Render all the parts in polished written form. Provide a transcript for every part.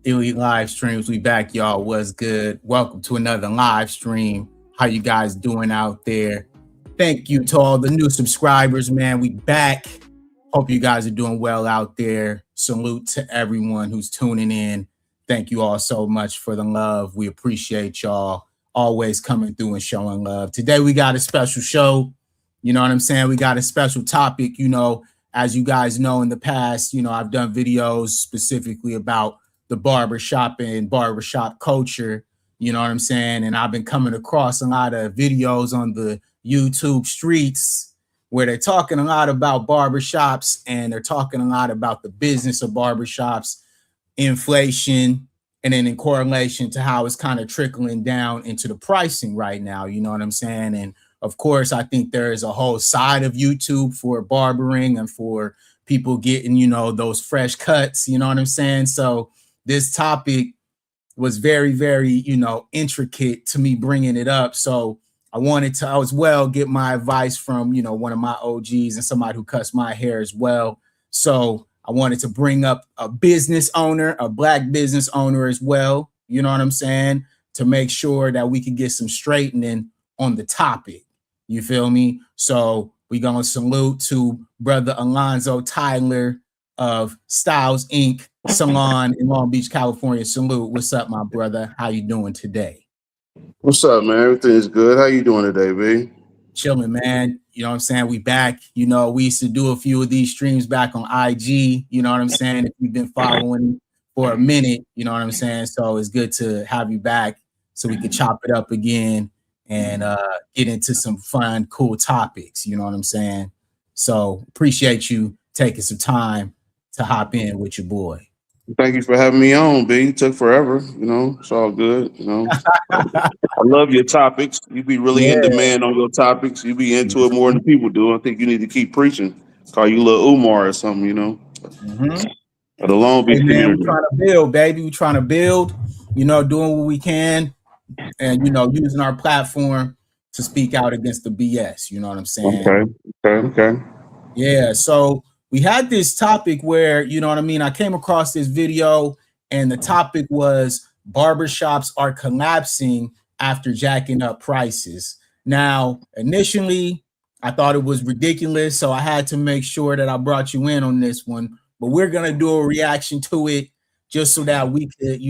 Elite live streams. We back, y'all. What's good? Welcome to another live stream. How you guys doing out there? Thank you to all the new subscribers, man. We back. Hope you guys are doing well out there. Salute to everyone who's tuning in. Thank you all so much for the love. We appreciate y'all always coming through and showing love. Today we got a special show. You know what I'm saying? We got a special topic. As you guys know, in the past, I've done videos specifically about the barbershop and barbershop culture, you know what I'm saying? And I've been coming across a lot of videos on the YouTube streets where they're talking a lot about barbershops and they're talking a lot about the business of barbershops, inflation, and then in correlation to how it's kind of trickling down into the pricing right now, you know what I'm saying? And of course, I think there is a whole side of YouTube for barbering and for people getting, those fresh cuts, you know what I'm saying? So this topic was very, very, intricate to me bringing it up. So I wanted to as well get my advice from, one of my OGs and somebody who cuts my hair as well. So I wanted to bring up a business owner, a Black business owner as well, you know what I'm saying, to make sure that we can get some straightening on the topic. You feel me? So we're going to salute to Brother Alonzo Tyler of Styles Inc. Salon in Long Beach, California. Salute. What's up, my brother? How you doing today? What's up, man? Everything's good. How you doing today, B? Chilling, man. You know what I'm saying? We back. We used to do a few of these streams back on IG. You know what I'm saying? If you've been following for a minute, you know what I'm saying? So it's good to have you back so we could chop it up again and get into some fun, cool topics. You know what I'm saying? So appreciate you taking some time to hop in with your boy. Thank you for having me on, B. It took forever, it's all good, I love your topics. You be really in demand on your topics. You be into it more than people do. I think you need to keep preaching. Call you little Umar or something, For the Long Beach community. We're trying to build, baby. We're trying to build, doing what we can and, using our platform to speak out against the BS. You know what I'm saying? Okay. Yeah, so we had this topic where, you know what I mean, I came across this video and the topic was barbershops are collapsing after jacking up prices. Now, initially, I thought it was ridiculous, so I had to make sure that I brought you in on this one. But we're going to do a reaction to it just so that we could,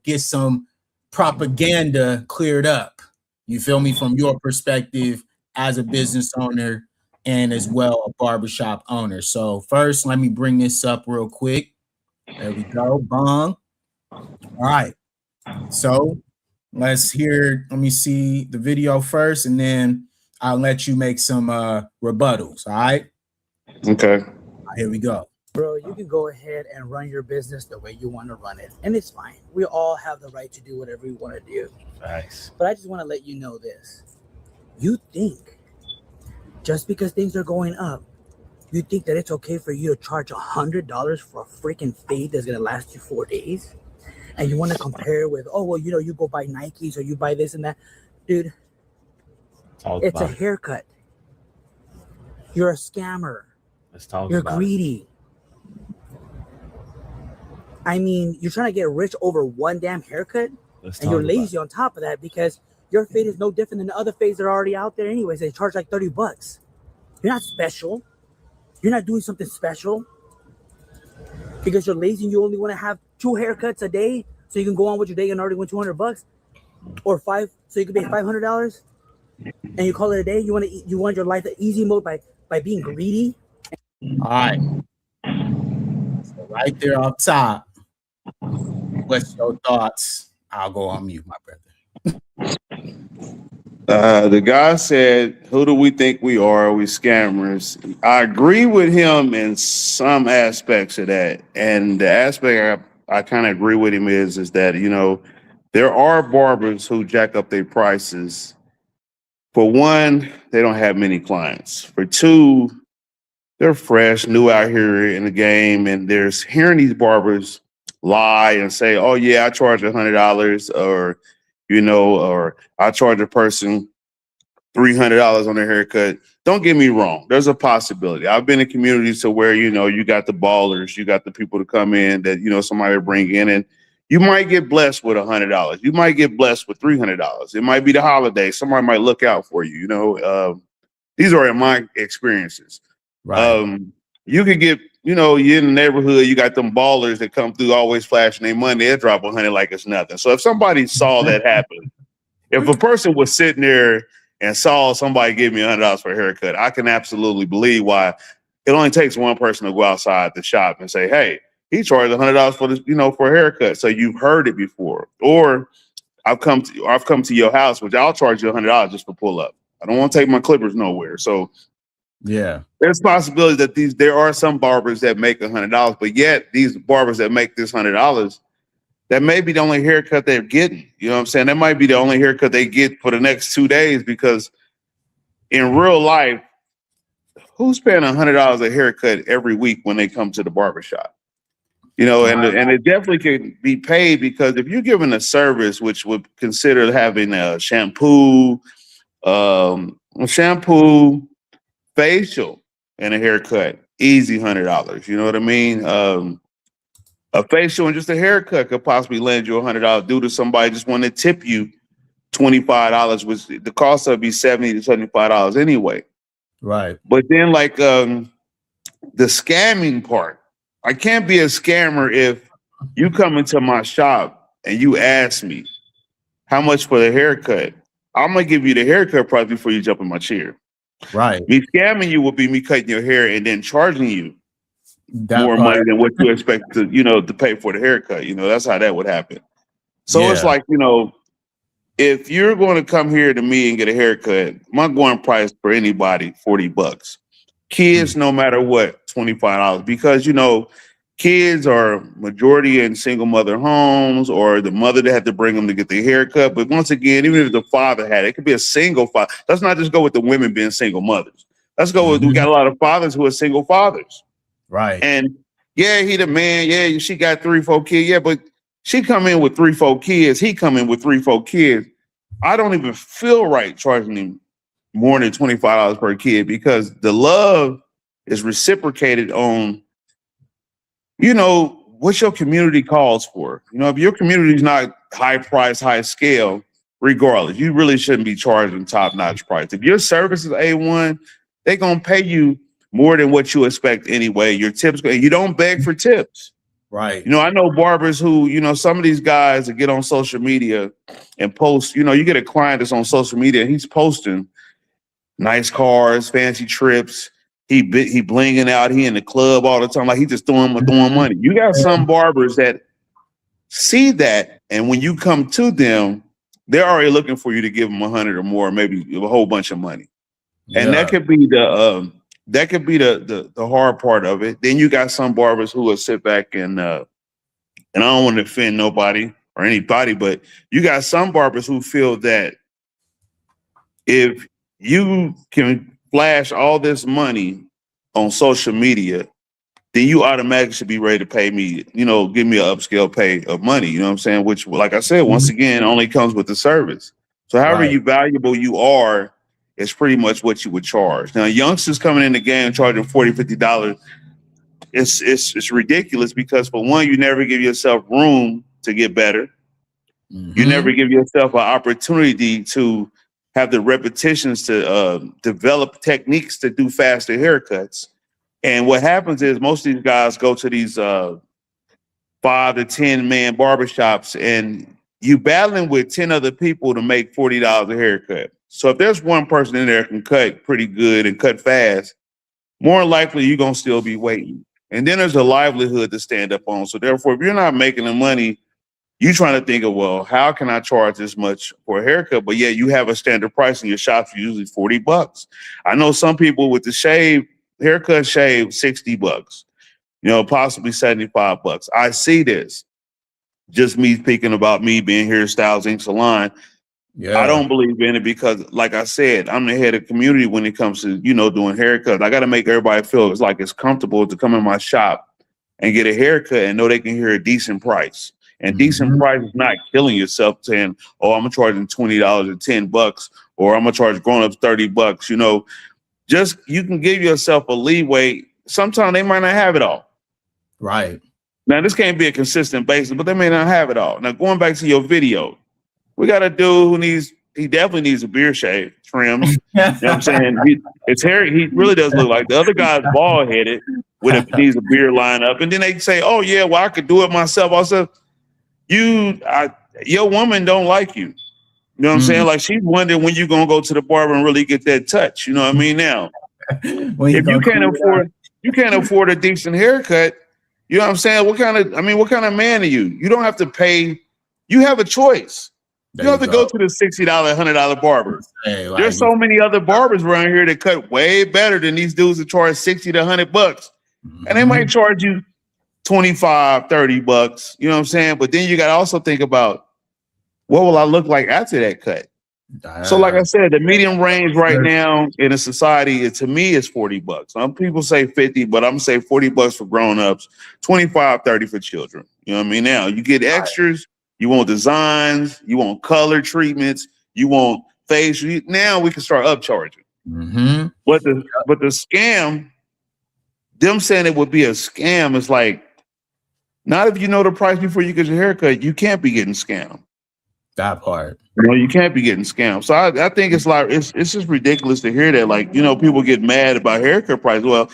get some propaganda cleared up. You feel me? From your perspective as a business owner and as well a barbershop owner. So first, let me bring this up real quick. There we go. Bong. All right. So let me see the video first, and then I'll let you make some rebuttals. All right. Okay. All right, here we go. Bro, you can go ahead and run your business the way you want to run it, and it's fine. We all have the right to do whatever we want to do. Nice. But I just want to let you know this. You think just because things are going up, you think that it's okay for you to charge $100 for a freaking fade that's going to last you 4 days? And you want to compare it with, you go buy Nikes or you buy this and that. Dude, it's a haircut. You're a scammer. You're greedy. I mean, you're trying to get rich over one damn haircut, and you're lazy on top of that because your fade is no different than the other fades that are already out there anyways. They charge like $30. You're not special. You're not doing something special because you're lazy and you only want to have 2 haircuts a day so you can go on with your day and already win $200 or 5 so you can pay $500 and you call it a day. You want your life the easy mode by being greedy. All right. So right there off top, what's your thoughts? I'll go on mute, my brother. The guy said, who do we think we are? We scammers. I agree with him in some aspects of that. And the aspect I kind of agree with him is that, there are barbers who jack up their prices. For one, they don't have many clients. For two, they're fresh, new out here in the game. And there's hearing these barbers lie and say, oh, yeah, I charge $100 or I charge a person $300 on their haircut. Don't get me wrong. There's a possibility. I've been in communities to where, you got the ballers, you got the people to come in that, somebody bring in and, You might get blessed with $100. You might get blessed with $300. It might be the holiday. Somebody might look out for you. These are in my experiences. Right. You could get, you're in the neighborhood, you got them ballers that come through always flashing their money. They'll drop 100 like it's nothing. So if somebody saw that happen, if a person was sitting there and saw somebody give me $100 for a haircut, I can absolutely believe why it only takes one person to go outside the shop and say, hey, he charged $100 for this, for a haircut. So you've heard it before. Or I've come to your house, which I'll charge you $100 just for pull up. I don't want to take my clippers nowhere. So yeah, there's possibility that there are some barbers that make $100, but yet these barbers that make this $100, that may be the only haircut they're getting. You know what I'm saying? That might be the only haircut they get for the next 2 days, because in real life, who's paying $100 a haircut every week when they come to the barbershop? And it definitely can be paid, because if you're given a service which would consider having a shampoo, facial, and a haircut, easy $100. You know what I mean? A facial and just a haircut could possibly land you $100 due to somebody just want to tip you $25, which the cost would be $70 to $75 anyway. Right. But then the scamming part, I can't be a scammer if you come into my shop and you ask me how much for the haircut. I'm going to give you the haircut price before you jump in my chair. Right. Me scamming you would be me cutting your hair and then charging you more money than what you expect to pay for the haircut. That's how that would happen. So it's like, if you're going to come here to me and get a haircut, my going price for anybody, $40. Kids, no matter what, $25, because, kids are majority in single mother homes, or the mother that had to bring them to get their haircut. But once again, even if the father had it could be a single father. Let's not just go with the women being single mothers. Let's go with, we got a lot of fathers who are single fathers. Right. And yeah, he the man. Yeah, she got 3-4 kids. Yeah, but she come in with 3-4 kids. He come in with 3-4 kids. I don't even feel right charging him more than $25 per kid, because the love is reciprocated on, what your community calls for. If your community is not high price, high scale, regardless, you really shouldn't be charging top-notch price. If your service is A1, they're going to pay you more than what you expect anyway. Your tips, you don't beg for tips. Right. I know barbers who, some of these guys that get on social media and post, you get a client that's on social media and he's posting nice cars, fancy trips. He blinging out. He in the club all the time. Like he just throwing money. You got some barbers that see that, and when you come to them, they're already looking for you to give them 100 or more, maybe a whole bunch of money. Yeah. And that could be the hard part of it. Then you got some barbers who will sit back and I don't want to offend nobody or anybody, but you got some barbers who feel that if you can flash all this money on social media, then you automatically should be ready to pay me, give me an upscale pay of money, you know what I'm saying? Which, like I said, once again, only comes with the service. So however you valuable you are, it's pretty much what you would charge. Now, youngsters coming in the game charging $40, $50, it's ridiculous, because for one, you never give yourself room to get better. Mm-hmm. You never give yourself an opportunity to have the repetitions to develop techniques to do faster haircuts. And what happens is most of these guys go to these 5 to 10 man barbershops, and you battling with 10 other people to make $40 a haircut. So if there's one person in there can cut pretty good and cut fast, more likely you're going to still be waiting. And then there's a livelihood to stand up on. So therefore, if you're not making the money, you're trying to think of, well, how can I charge this much for a haircut? But yeah, you have a standard price in your shop, usually $40. I know some people with the haircut shave, $60, possibly $75. I see this. Just me speaking about me being here, Styles Inc. Salon. Yeah. I don't believe in it because, like I said, I'm the head of community when it comes to, doing haircuts. I got to make everybody feel it's comfortable to come in my shop and get a haircut and know they can hear a decent price. And decent price is not killing yourself saying, oh, I'm charging $20 or $10, or I'm going to charge grown-ups $30. Just you can give yourself a leeway. Sometimes they might not have it all. Right. Now, this can't be a consistent basis, but they may not have it all. Now, going back to your video, we got a dude who he definitely needs a beard shave, trimmed. You know what I'm saying? His hair, he really does look like the other guy's bald headed needs a beard line up. And then they say, oh, yeah, well, I could do it myself. I said, your woman don't like you. You know what I'm saying? Like, she's wondering when you're going to go to the barber and really get that touch. You know what I mean? Now, if you can't afford a decent haircut, you know what I'm saying? What kind of man are you? You don't have to pay. You have a choice. You don't have to go to the $60, $100 barber. There's so many other barbers around here that cut way better than these dudes that charge $60 to $100. And they might charge you $25, $30. You know what I'm saying? But then you got to also think about, what will I look like after that cut? So like I said, the medium range right now in a society, to me, is $40. Some people say 50, but I'm gonna say $40 for grown-ups, 25, 30 for children. You know what I mean? Now you get extras, you want designs, you want color treatments, you want face. Now we can start upcharging. But the scam, them saying it would be a scam, is like, not if you know the price before you get your haircut, you can't be getting scammed. That part. No, you can't be getting scammed. So I think it's like it's just ridiculous to hear that. Like, you know, people get mad about haircut price. Well,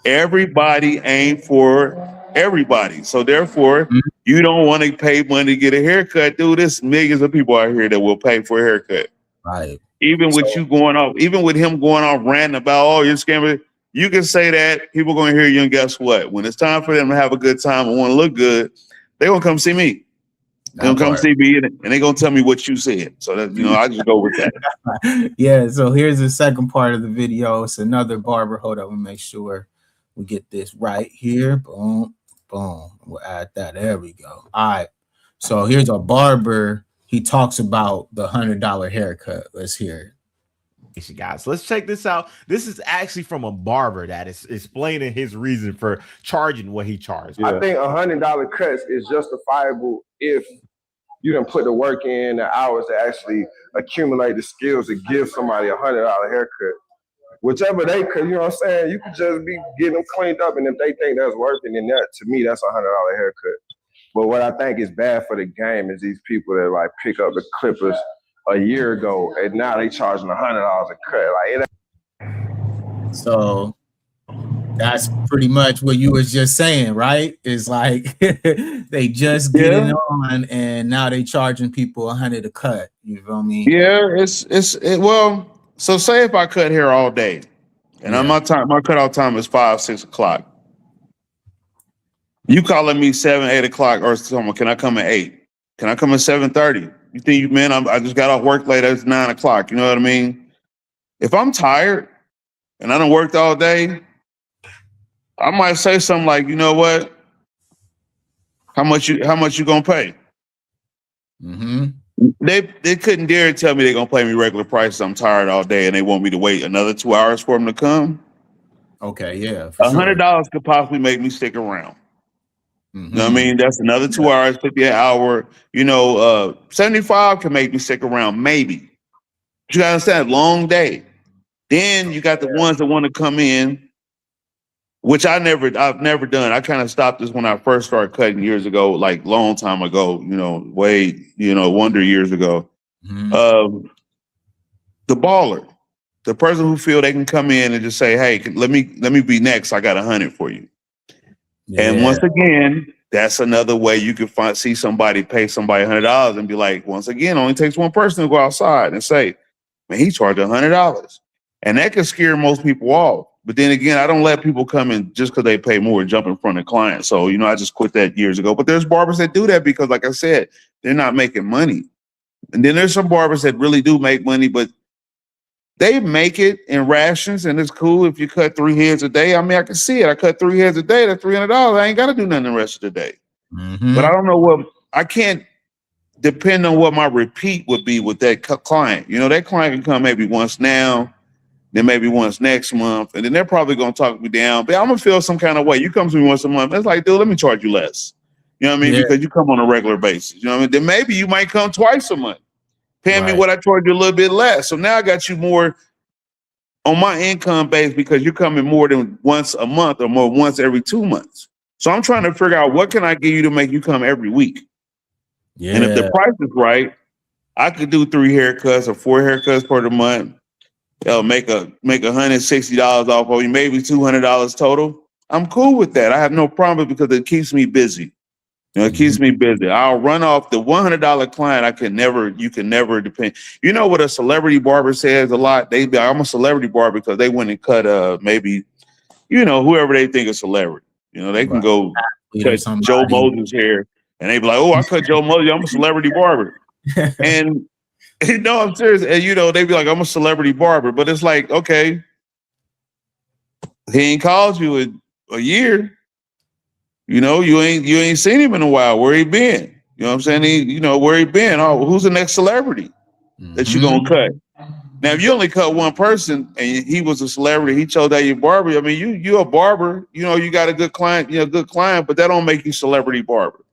everybody ain't for everybody. So therefore, you don't want to pay money to get a haircut. Dude, there's millions of people out here that will pay for a haircut. Right. Even with him going off ranting about, oh, you're scamming. You can say that, people going to hear you, and guess what? When it's time for them to have a good time and want to look good, they're going to come see me. They'll come see me and they're going to tell me what you said. So that, you know, I just go with that. Yeah. So here's the second part of the video. It's another barber. Hold on. We'll make sure we get this right here. Boom, boom. We'll add that. There we go. All right. So here's a barber. He talks about the $100 haircut. Let's hear it. Guys, let's check this out. This is actually from a barber that is explaining his reason for charging what he charged. I think $100 cuts is justifiable if you done put the work in, the hours to actually accumulate the skills to give somebody $100 haircut. Whichever they could, you know what I'm saying? You could just be getting them cleaned up, and if they think that's working, then that, to me, that's a $100 haircut. But what I think is bad for the game is these people that like pick up the clippers a year ago, and now they charging $100 a cut. Like, so that's pretty much what you was just saying, right? It's like they just get it on, and now they charging people $100 a cut. You feel me? Yeah, well. So say if I cut hair all day, and my cutoff time is 5, 6 o'clock. You calling me 7, 8 o'clock, or someone? Can I come at 8? Can I come at 7:30? You think, man, I just got off work late. It's 9 o'clock. You know what I mean? If I'm tired and I done worked all day, I might say something like, you know what? How much you gonna pay? They couldn't dare tell me they're gonna pay me regular prices. I'm tired all day and they want me to wait another 2 hours for them to come. Okay, yeah. $100 could possibly make me stick around. You know what I mean? That's another 2 hours, could be an hour. You know, 75 can make me stick around, maybe. But you gotta understand, long day. Then you got the ones that want to come in, which I've never done. I kind of stopped this when I first started cutting years ago, like long time ago, you know, wonder years ago. The baller, the person who feel they can come in and just say, hey, let me be next. I got 100 for you. Yeah. And once again, that's another way you can see somebody pay somebody $100 and be like, once again, only takes one person to go outside and say, man, he charged $100. And that can scare most people off. But then again, I don't let people come in just because they pay more and jump in front of clients. So, you know, I just quit that years ago. But there's barbers that do that because, like I said, they're not making money. And then there's some barbers that really do make money, but they make it in rations, and it's cool if you cut 3 heads a day. I mean, I can see it. I cut 3 heads a day. That's $300. I ain't got to do nothing the rest of the day. But I don't know I can't depend on what my repeat would be with that client. You know, that client can come maybe once now, then maybe once next month, and then they're probably going to talk me down. But I'm going to feel some kind of way. You come to me once a month. It's like, dude, let me charge you less. You know what I mean? Yeah. Because you come on a regular basis. You know what I mean? Then maybe you might come twice a month, paying me what I charge you a little bit less. So now I got you more on my income base because you're coming more than once a month or more once every 2 months. So I'm trying to figure out what can I give you to make you come every week. Yeah. And if the price is right, I could do 3 haircuts or 4 haircuts per the month. Make $160 off of you, maybe $200 total. I'm cool with that. I have no problem because it keeps me busy. It keeps me busy. I'll run off the $100 client. You can never depend. You know what a celebrity barber says a lot? They be, I'm a celebrity barber because they went and cut maybe, whoever they think is celebrity. They can go cut Joe Moses' hair and they be like, oh, I cut Joe Moses. I'm a celebrity barber. And no, I'm serious. And they be like, I'm a celebrity barber. But it's like, okay, he ain't called you in a year. You ain't seen him in a while. Where he been? You know what I'm saying? Where he been? Oh, who's the next celebrity that you gonna cut? Now, if you only cut one person and he was a celebrity, he chose that your barber. I mean, you a barber. You got a good client. But that don't make you celebrity barber.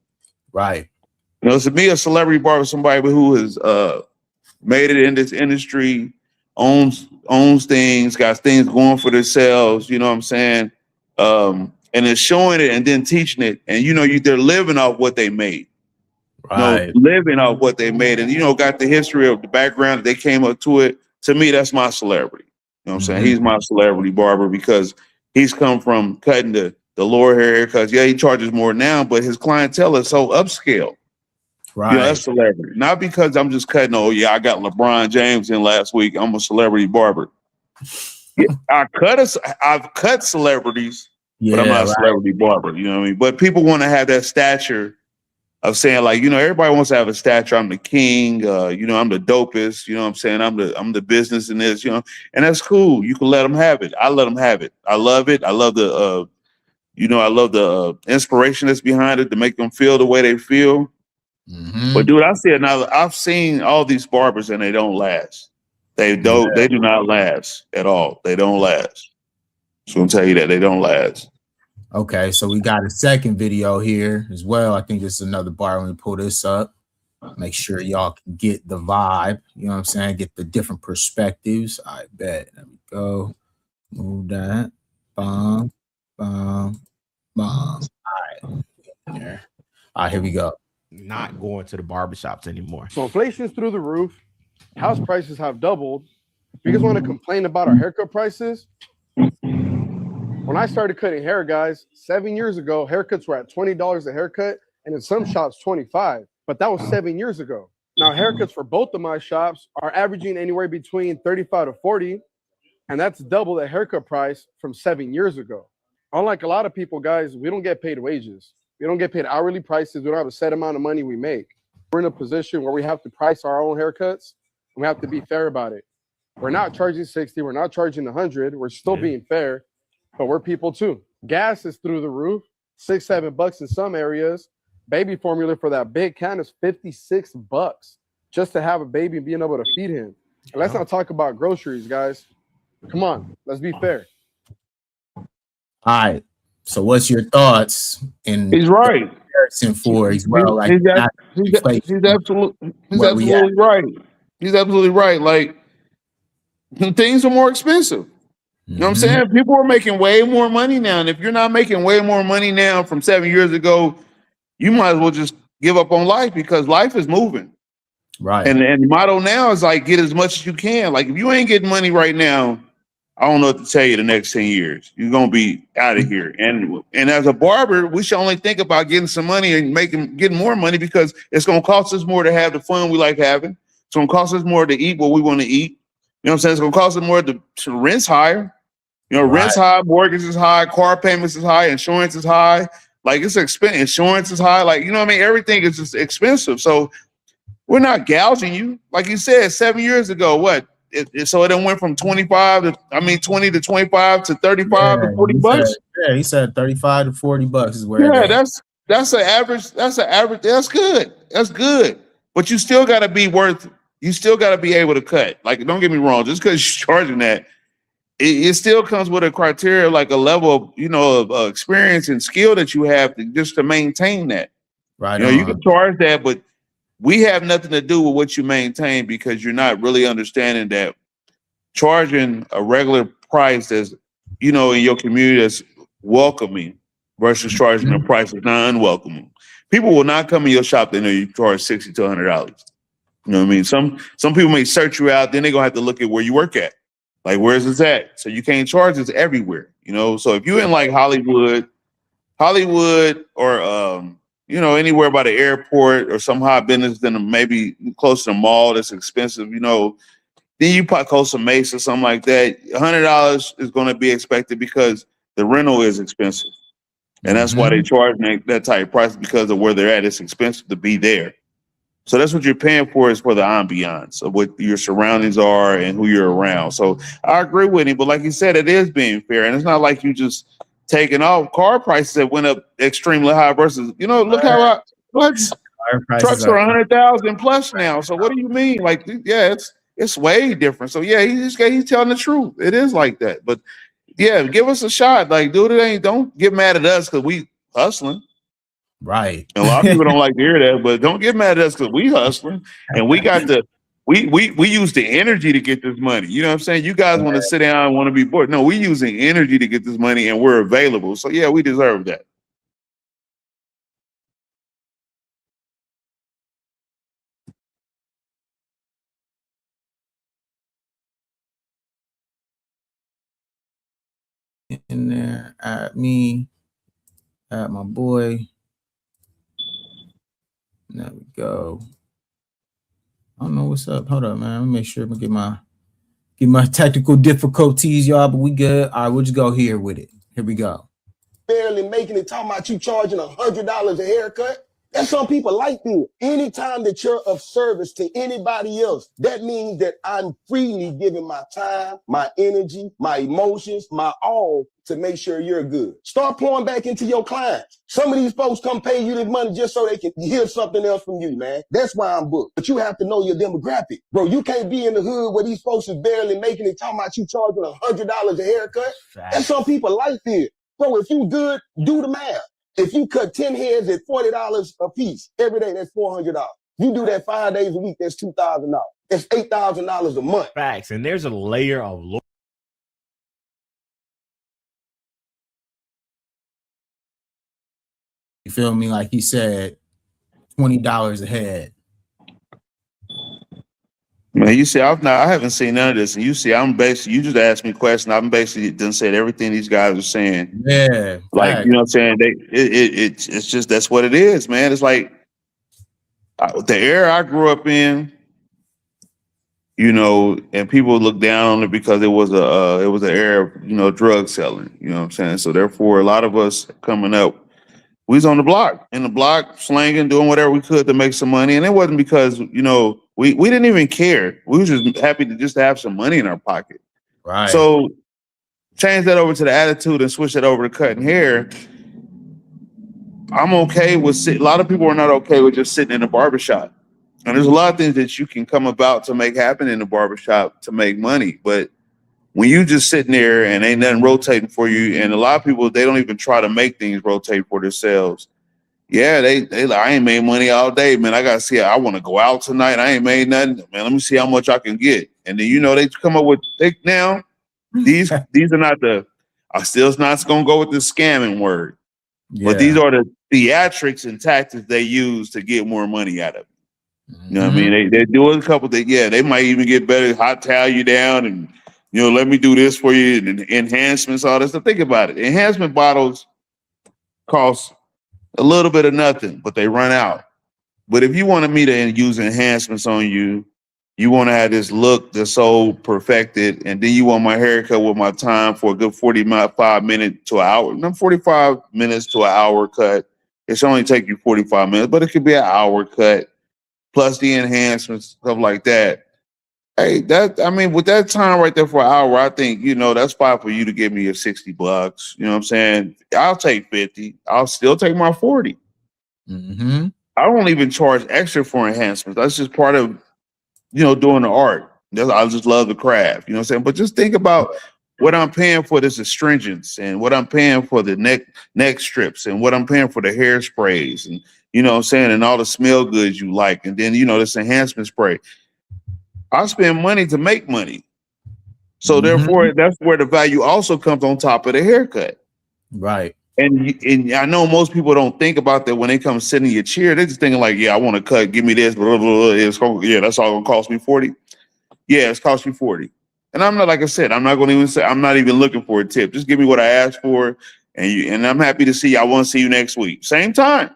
Right. To me, a celebrity barber is somebody who has made it in this industry, owns things, got things going for themselves. You know what I'm saying? And is showing it and then teaching it, and they're living off what they made. Right. Living off what they made, and got the history of the background that they came up to it. To me, that's my celebrity. You know what I'm saying? He's my celebrity barber because he's come from cutting the lower hair because he charges more now, but his clientele is so upscale. Right. That's celebrity. Not because I'm just cutting, I got LeBron James in last week. I'm a celebrity barber. I've cut celebrities, but I'm not a celebrity barber. You know what I mean? But people want to have that stature of saying, like, everybody wants to have a stature. I'm the king, I'm the dopest, you know what I'm saying? I'm the business in this, and that's cool. You can let them have it. I let them have it. I love it. I love the inspiration that's behind it to make them feel the way they feel. But dude, I've seen all these barbers and they don't last. They do not last at all. They don't last. So I'm tell you that they don't last. Okay, so we got a second video here as well. I think this is another bar. When we pull this up, make sure y'all can get the vibe. You know what I'm saying? Get the different perspectives. I bet. There we go. Move that. Bomb. All right. Yeah. All right, here we go. Not going to the barbershops anymore. So inflation's through the roof. House prices have doubled. If you guys want to complain about our haircut prices, when I started cutting hair, guys, 7 years ago, haircuts were at $20 a haircut, and in some shops, $25. But that was 7 years ago. Now, haircuts for both of my shops are averaging anywhere between $35 to $40, and that's double the haircut price from 7 years ago. Unlike a lot of people, guys, we don't get paid wages. We don't get paid hourly prices. We don't have a set amount of money we make. We're in a position where we have to price our own haircuts, and we have to be fair about it. We're not charging 60. We're not charging 100. We're still being fair, but we're people too. Gas is through the roof, $6, $7 in some areas. Baby formula for that big can is $56 just to have a baby and being able to feed him. And let's not talk about groceries, guys. Come on, let's be fair. All right. So what's your thoughts in He's right. comparison for as well? Like he's absolutely right. He's absolutely right. Like things are more expensive. You know what I'm saying? People are making way more money now. And if you're not making way more money now from 7 years ago, you might as well just give up on life because life is moving. Right. And the motto now is like get as much as you can. Like if you ain't getting money right now, I don't know what to tell you the next 10 years. You're gonna be out of here. And as a barber, we should only think about getting some money and getting more money because it's gonna cost us more to have the fun we like having. It's gonna cost us more to eat what we want to eat. You know what I'm saying? It's gonna cost us more to rent's higher. Rent's high, mortgage is high, car payments is high, insurance is high. Like it's expensive. Insurance is high. Like, you know what I mean? Everything is just expensive. So we're not gouging you. Like you said, 7 years ago, what? So it went from 20 to 25 to 35 to $40. He said 35 to $40 is where. That's an average. That's an average. That's good. That's good. But you still got to be you still got to be able to cut. Like, don't get me wrong. Just because you're charging that, it still comes with a criteria, like a level of, of experience and skill that you have to maintain that. Right. You can charge that, but we have nothing to do with what you maintain because you're not really understanding that charging a regular price that's, in your community that's welcoming versus charging a price that's not unwelcome. People will not come in your shop. They know you charge $60 to $100. You know what I mean? Some people may search you out. Then they're gonna have to look at where you work at. Like, where's this at? So you can't charge this everywhere. You know. So if you're in like Hollywood, or anywhere by the airport or some hot business, then maybe close to the mall that's expensive. Then you probably Costa Mesa, something like that. $100 is going to be expected because the rental is expensive. And that's why they charge that type of price, because of where they're at. It's expensive to be there. So that's what you're paying for, is for the ambiance of what your surroundings are and who you're around. So I agree with him, but like you said, it is being fair. And it's not like you just taking off car prices that went up extremely high versus, look how trucks are 100,000 plus now. So what do you mean? Like, yeah, it's way different. So yeah, he's telling the truth. It is like that. But yeah, give us a shot. Like, dude, don't get mad at us because we hustling. Right. And a lot of people don't like to hear that, but don't get mad at us because we hustling and we got we use the energy to get this money. You know what I'm saying? You guys want to sit down and want to be bored. No, we using energy to get this money and we're available. So yeah, we deserve that. In there, at me, at my boy. There we go. I don't know what's up. Hold up, man. Let me make sure I'm gonna get my technical difficulties, y'all. But we good. All right, we'll just go here with it. Here we go. Barely making it, talking about you charging $100 a haircut. That's some people like this. Anytime that you're of service to anybody else, that means that I'm freely giving my time, my energy, my emotions, my all to make sure you're good. Start pouring back into your clients. Some of these folks come pay you this money just so they can hear something else from you, man. That's why I'm booked. But you have to know your demographic. Bro, you can't be in the hood where these folks is barely making it, talking about you charging $100 a haircut. That's some people like this. Bro, if you good, do the math. If you cut 10 heads at $40 a piece every day, that's $400. You do that 5 days a week, that's $2,000. That's $8,000 a month. Facts. And there's a layer of You feel me? Like he said, $20 a head. Man, you see, I haven't seen none of this, and you see, you just asked me a question. I'm basically done said everything these guys are saying. Yeah, like you know what I'm saying. It's just that's what it is, man. It's like the era I grew up in, and people look down on it because it was an era of drug selling. You know what I'm saying. So therefore, a lot of us coming up, we was on the block, slanging, doing whatever we could to make some money. And it wasn't because, we didn't even care. We were just happy to just have some money in our pocket. Right. So change that over to the attitude and switch that over to cutting hair. I'm okay with a lot of people are not okay with just sitting in a barbershop. And there's a lot of things that you can come about to make happen in the barbershop to make money. But when you just sitting there and ain't nothing rotating for you, and a lot of people, they don't even try to make things rotate for themselves. Yeah, they like, I ain't made money all day, man. I gotta see. I want to go out tonight. I ain't made nothing, man. Let me see how much I can get. And then they come up with now. These are not the. I still not gonna go with the scamming word, but these are the theatrics and tactics they use to get more money out of it. You know what I mean? They do a couple things. Yeah, they might even get better, hot towel you down and. Let me do this for you, and enhancements, all this stuff. Think about it. Enhancement bottles cost a little bit of nothing, but they run out. But if you wanted me to use enhancements on you, you want to have this look that's so perfected, and then you want my haircut with my time for a good 45 minutes to an hour. No, 45 minutes to an hour cut. It's only take you 45 minutes, but it could be an hour cut, plus the enhancements, stuff like that. Hey, with that time right there for an hour, I think, that's fine for you to give me your $60. You know what I'm saying? I'll take 50. I'll still take my 40. I don't even charge extra for enhancements. That's just part of, doing the art. I just love the craft. You know what I'm saying? But just think about what I'm paying for this astringents and what I'm paying for the neck strips and what I'm paying for the hairsprays and, and all the smell goods you like. And then, this enhancement spray. I spend money to make money. So therefore, that's where the value also comes on top of the haircut. Right. And I know most people don't think about that when they come sit in your chair. They're just thinking like, yeah, I want to cut. Give me this. Blah, blah, blah. Yeah, that's all gonna cost me 40. Yeah, it's cost me 40. And I'm not, like I said, I'm not going to even say, I'm not even looking for a tip. Just give me what I asked for, and I'm happy to see you. I want to see you next week. Same time.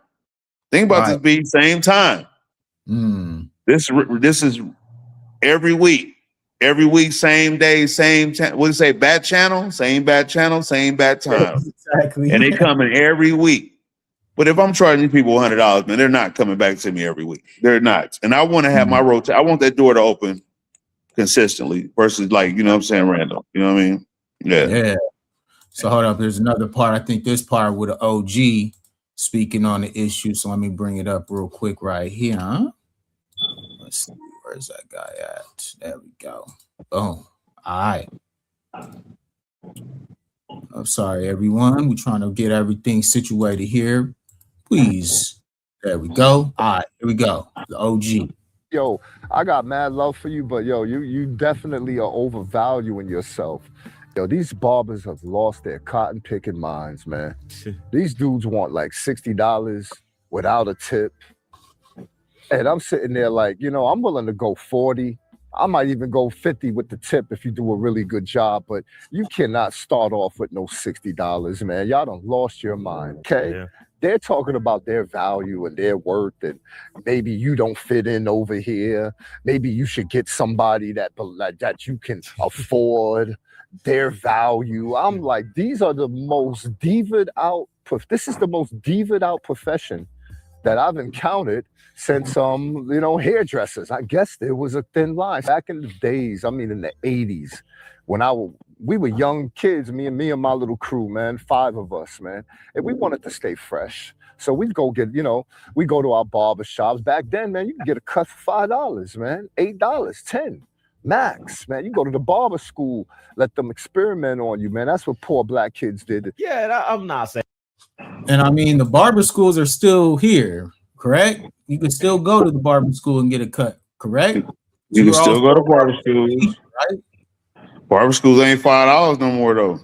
Think about this, B. Same time. This is every week. Every week, same day, same what do you say? Bat channel, same bat channel, same bat time. Exactly. And they coming every week. But if I'm charging these people $100, man, they're not coming back to me every week. They're not. And I want to have my rotation. I want that door to open consistently versus like, you know what I'm saying, random. You know what I mean? Yeah. So hold up. There's another part. I think this part with an OG speaking on the issue. So let me bring it up real quick right here. Huh? Let's see. Where's that guy at? There we go. Boom. All right. I'm sorry, everyone. We're trying to get everything situated here. Please. There we go. All right. Here we go. The OG. Yo, I got mad love for you, but yo, you definitely are overvaluing yourself. Yo, these barbers have lost their cotton picking minds, man. These dudes want like $60 without a tip. And I'm sitting there like, you know, I'm willing to go 40. I might even go 50 with the tip if you do a really good job, but you cannot start off with no $60, man. Y'all done lost your mind, okay? Yeah. They're talking about their value and their worth, and maybe you don't fit in over here. Maybe you should get somebody that you can afford their value. I'm like, these are the most divaed out. This is the most divaed out profession that I've encountered since you know, hairdressers. I guess there was a thin line back in the days. I mean, in the 80s, when we were young kids, me and my little crew, man, 5 of us, man, and we wanted to stay fresh. So we'd go get, you know, we go to our barbershops. Back then, man, you could get a cut for $5, man, $8, $10 max, man. You go to the barber school, let them experiment on you, man. That's what poor black kids did. Yeah, I'm not saying. And I mean, the barber schools are still here, correct? You can still go to the barber school and get a cut, correct? You can still go to barber schools, right? Barber schools ain't $5 no more though.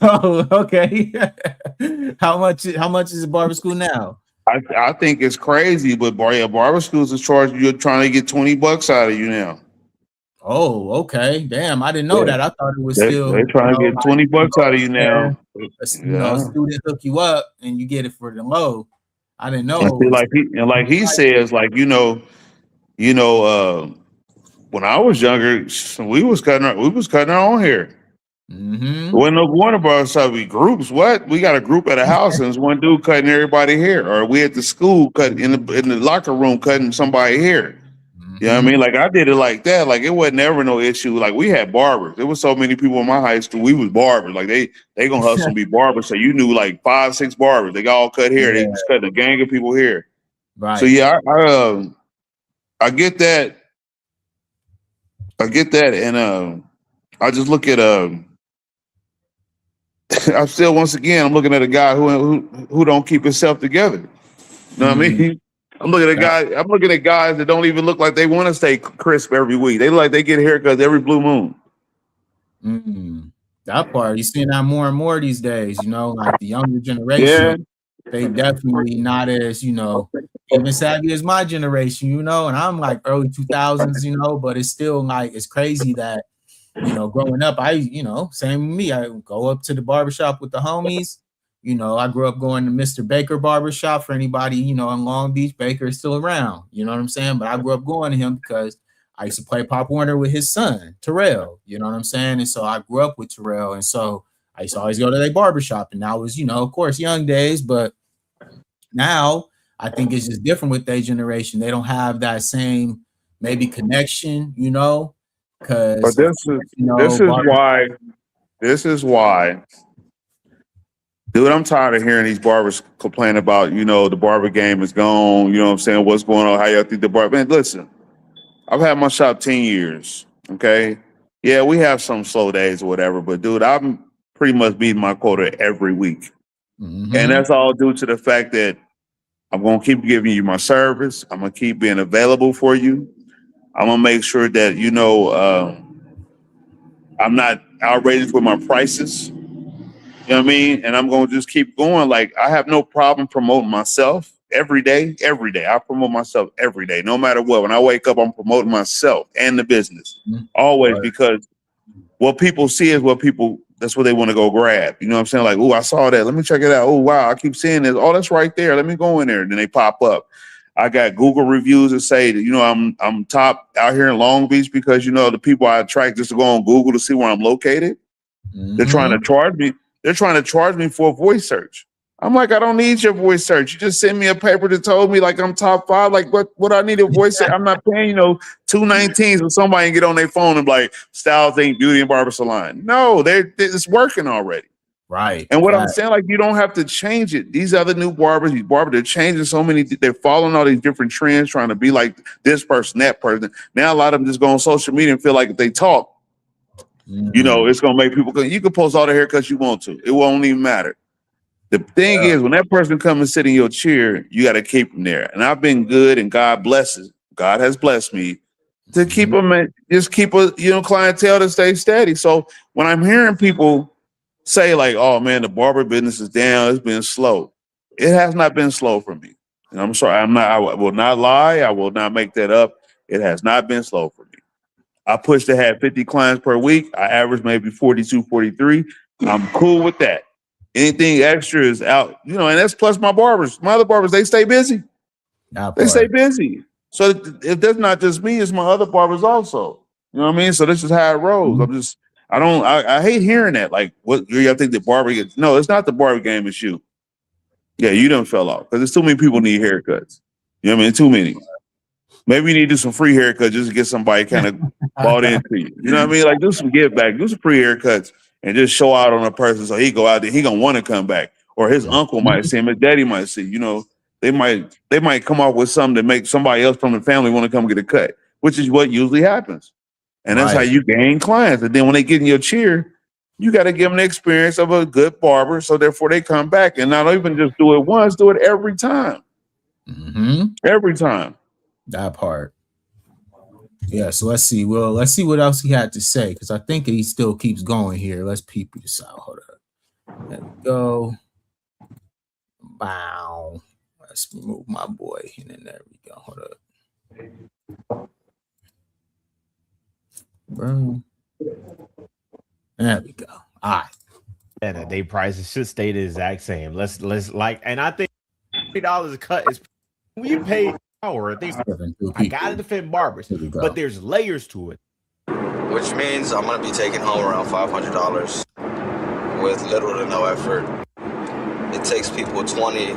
Oh, okay. How much is a barber school now? I think it's crazy, but barber schools is charging you, trying to get $20 out of you now. Oh, okay. Damn, I didn't know that. I thought it was still. They're trying to get $20 out of you now. You know, a student hook you up and you get it for the low. I didn't know. Like he says, like you know, when I was younger, we was cutting our own hair. When no one of us we groups. What we got a group at a house and there's one dude cutting everybody hair, or we at the school cutting in the locker room cutting somebody hair. You know what I mean? Like I did it like that. Like it wasn't ever no issue. Like we had barbers. There was so many people in my high school. We was barbers. Like they gonna hustle and be barbers. So you knew like 5, 6 barbers. They all cut hair. Yeah. They just cut a gang of people hair. Right. So yeah, I get that. And I just look at I'm still I'm looking at a guy who don't keep himself together. You know what I mean? I'm looking at guys that don't even look like they want to stay crisp every week. They look like they get haircuts every blue moon. That part, you're seeing that more and more these days, you know, like the younger generation, they definitely not as, you know, even savvy as my generation, you know, and I'm like early 2000s, you know, but it's still like, it's crazy that, you know, growing up, same with me, I go up to the barbershop with the homies. You know, I grew up going to Mr. Baker Barbershop. For anybody, you know, in Long Beach, Baker is still around. You know what I'm saying? But I grew up going to him because I used to play Pop Warner with his son, Terrell. You know what I'm saying? And so I grew up with Terrell. And so I used to always go to their barbershop. And that was, you know, of course, young days. But now I think it's just different with their generation. They don't have that same maybe connection, you know, because this is why. Dude, I'm tired of hearing these barbers complain about, you know, the barber game is gone. You know what I'm saying? What's going on? How y'all think the barber? Man, listen, I've had my shop 10 years. Okay. Yeah, we have some slow days or whatever, but dude, I'm pretty much beating my quota every week. And that's all due to the fact that I'm going to keep giving you my service. I'm going to keep being available for you. I'm going to make sure that, you know, I'm not outrageous with my prices. You know what I mean? And I'm going to just keep going. Like, I have no problem promoting myself every day. Every day. I promote myself every day, no matter what. When I wake up, I'm promoting myself and the business. Always, because what people see is that's what they want to go grab. You know what I'm saying? Like, oh, I saw that. Let me check it out. Oh, wow, I keep seeing this. Oh, that's right there. Let me go in there. And then they pop up. I got Google reviews that say that, I'm top out here in Long Beach because, the people I attract just to go on Google to see where I'm located. They're trying to charge me. They're trying to charge me for a voice search. I'm like, I don't need your voice search. You just send me a paper that told me like I'm top 5. Like, what I need a voice search? I'm not paying, 219s for somebody and get on their phone and be like, Styles Inc. Beauty and Barber Salon. No, it's working already. Right. And what I'm saying, like, you don't have to change it. These other new barbers, they're changing so many. They're following all these different trends, trying to be like this person, that person. Now a lot of them just go on social media and feel like if they talk, it's gonna make people go. You can post all the haircuts you want to. It won't even matter. The thing is, when that person comes and sit in your chair, you got to keep them there. And I've been good, and God blesses. God has blessed me to keep them. Just keep a clientele to stay steady. So when I'm hearing people say like, "Oh man, the barber business is down. It's been slow." It has not been slow for me. And I'm sorry. I will not lie. I will not make that up. It has not been slow for me. I push to have 50 clients per week. I average maybe 42, 43. I'm cool with that. Anything extra is out, and that's plus my barbers. My other barbers, they stay busy. They stay busy. So if that's not just me, it's my other barbers also. You know what I mean? So this is how it rolls. I hate hearing that. Like, what y'all think the barber gets? No, it's not the barber game, it's you. Yeah, you done fell off because there's too many people need haircuts. You know what I mean? Too many. Maybe you need to do some free haircuts just to get somebody kind of bought into you. You know what I mean? Like, do some give back, do some free haircuts, and just show out on a person so he go out there, he gonna want to come back. Or his uncle might see him, his daddy might see. They might come up with something to make somebody else from the family want to come get a cut, which is what usually happens. And that's how you gain clients. And then when they get in your chair, you got to give them the experience of a good barber, so therefore they come back. And not even just do it once, do it every time. Every time. That part. Yeah, so let's see. Well, let's see what else he had to say, because I think he still keeps going here. Let's peep this out. Hold up. There we go. Wow. Let's remove my boy. And then there we go. Hold up. Bro. There we go. All right. And the day prices should stay the exact same. Let's like, and I think $3 a cut is when you pay hour. I gotta defend barbers, but there's layers to it. Which means I'm gonna be taking home around $500 with little to no effort. It takes people 20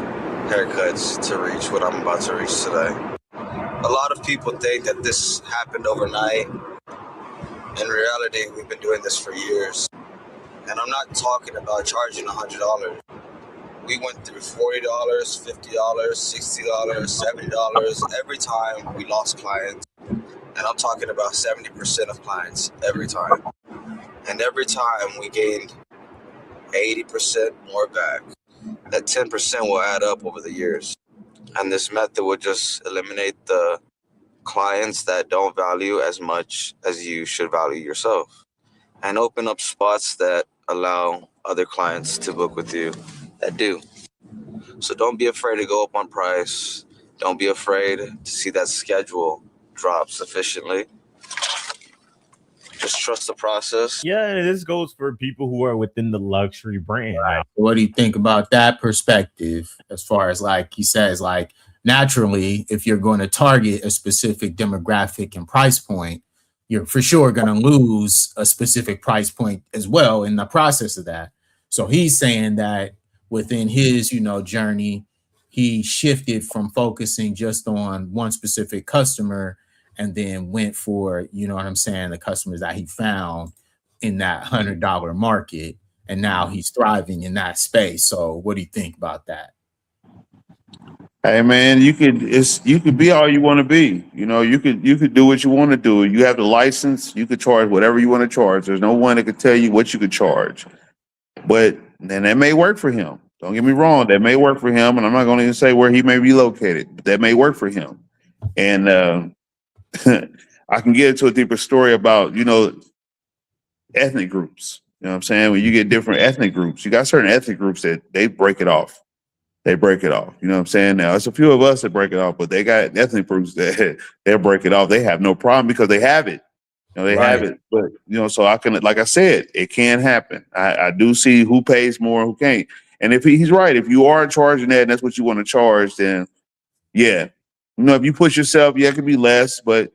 haircuts to reach what I'm about to reach today. A lot of people think that this happened overnight. In reality, we've been doing this for years. And I'm not talking about charging $100. We went through $40, $50, $60, $70 every time we lost clients. And I'm talking about 70% of clients every time. And every time we gained 80% more back. That 10% will add up over the years. And this method will just eliminate the clients that don't value as much as you should value yourself. And open up spots that allow other clients to book with you that do. So don't be afraid to go up on price. Don't be afraid to see that schedule drop sufficiently. Just trust the process. Yeah, and this goes for people who are within the luxury brand. Right. What do you think about that perspective? As far as like he says, like naturally, if you're going to target a specific demographic and price point, you're for sure going to lose a specific price point as well in the process of that. So he's saying that within his, journey, he shifted from focusing just on one specific customer and then went for, the customers that he found in that $100 market. And now he's thriving in that space. So what do you think about that? Hey man, you could be all you want to be. You could do what you want to do. You have the license. You could charge whatever you want to charge. There's no one that could tell you what you could charge. But then that may work for him. Don't get me wrong. That may work for him, and I'm not going to even say where he may be located. But that may work for him. And I can get into a deeper story about ethnic groups. You know what I'm saying? When you get different ethnic groups, you got certain ethnic groups that they break it off. They break it off. You know what I'm saying? Now, it's a few of us that break it off, but they got ethnic groups that they'll break it off. They have no problem because they have it. You know, they have it. But, you know, so I can, like I said, it can happen. I do see who pays more and who can't. And if he's right, if you are charging that and that's what you want to charge, then yeah. You know, if you push yourself, yeah, it could be less, but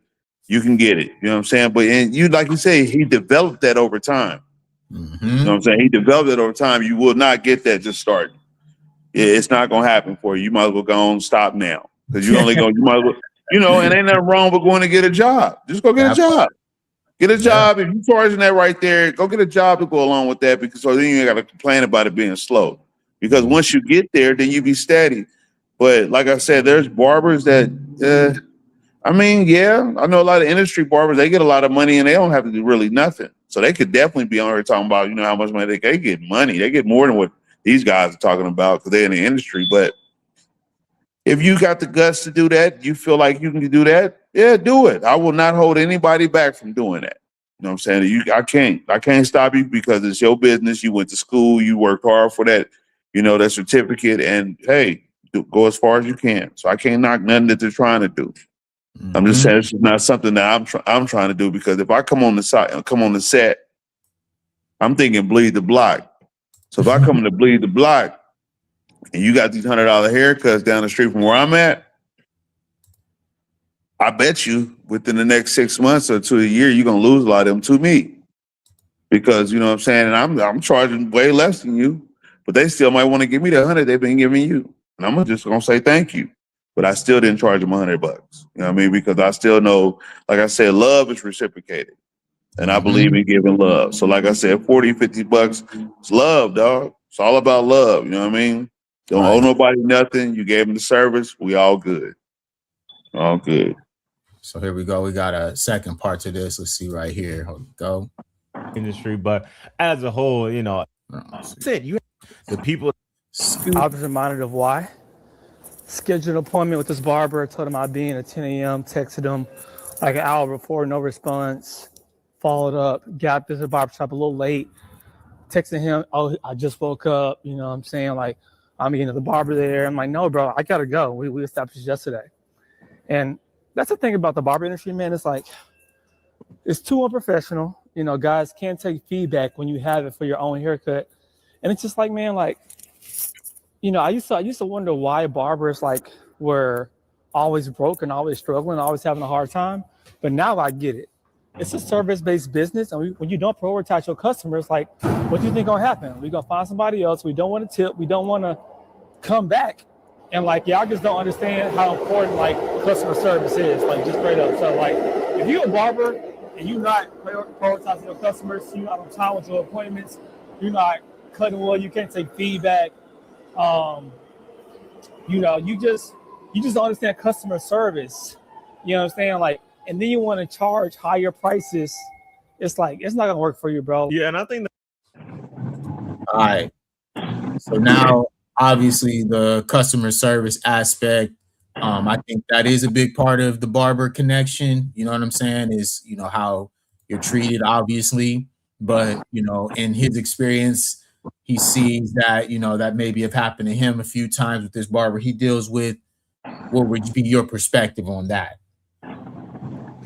you can get it. You know what I'm saying? But and you, like you say, he developed that over time. You know what I'm saying? He developed it over time. You will not get that just starting. It's not gonna happen for you. You might as well go on stop now. Because you only go, you might as well, you know, and ain't nothing wrong with going to get a job. Just go get a job. Get a job. If you're charging that right there, go get a job to go along with that, because so then you ain't gotta complain about it being slow. Because once you get there, then you be steady. But like I said, there's barbers that I mean, yeah, I know a lot of industry barbers, they get a lot of money and they don't have to do really nothing. So they could definitely be on here talking about, you know, how much money they get money. They get more than what these guys are talking about because they're in the industry. But if you got the guts to do that, you feel like you can do that, yeah, do it. I will not hold anybody back from doing that. You know what I'm saying? I can't stop you because it's your business. You went to school, you worked hard for that, you know, that certificate, and hey, go as far as you can. So I can't knock nothing that they're trying to do. I'm just saying it's not something that I'm trying to do, because if I come on the set, I'm thinking bleed the block. So if I come to bleed the block and you got these $100 haircuts down the street from where I'm at, I bet you within the next 6 months or to a year, you're gonna lose a lot of them to me. Because you know what I'm saying, and I'm charging way less than you, but they still might want to give me the 100 they've been giving you. And I'm just gonna say thank you. But I still didn't charge them $100. You know what I mean? Because I still know, like I said, love is reciprocated. And I believe in giving love. So like I said, 40, 50 bucks, it's love, dog. It's all about love. You know what I mean? Don't owe nobody nothing. You gave them the service. We all good. All good. So here we go. We got a second part to this. Let's see right here. Here we go. Industry, but as a whole, you know, said you the people. I was reminded of why. Scheduled an appointment with this barber. Told him I'd be in at 10 a.m. Texted him like an hour before, no response. Followed up, got to the barbershop a little late. Texting him, oh, I just woke up. You know what I'm saying? Like, I'm getting to the barber there. I'm like, no, bro, I got to go. We established yesterday. And that's the thing about the barber industry, man. It's like, it's too unprofessional. You know, guys can't take feedback when you have it for your own haircut. And it's just like, man, like, you know, I used to wonder why barbers like were always broke and always struggling, always having a hard time. But now I get it. It's a service-based business, and when you don't prioritize your customers, like, what do you think gonna happen? We're gonna find somebody else. We don't want to tip. We don't want to come back. And like, y'all just don't understand how important like customer service is, like just straight up. So like, if you're a barber and you're not prioritizing your customers, you're not on time with your appointments, you're not cutting well, you can't take feedback. You know, you just don't understand customer service. You know what I'm saying? Like, and then you want to charge higher prices. It's like, it's not gonna work for you, bro. Yeah, and I think All right. So now, obviously, the customer service aspect, I think that is a big part of the barber connection. You know what I'm saying? Is, you know, how you're treated, obviously. But, you know, in his experience, he sees that, you know, that maybe have happened to him a few times with this barber he deals with. What would be your perspective on that?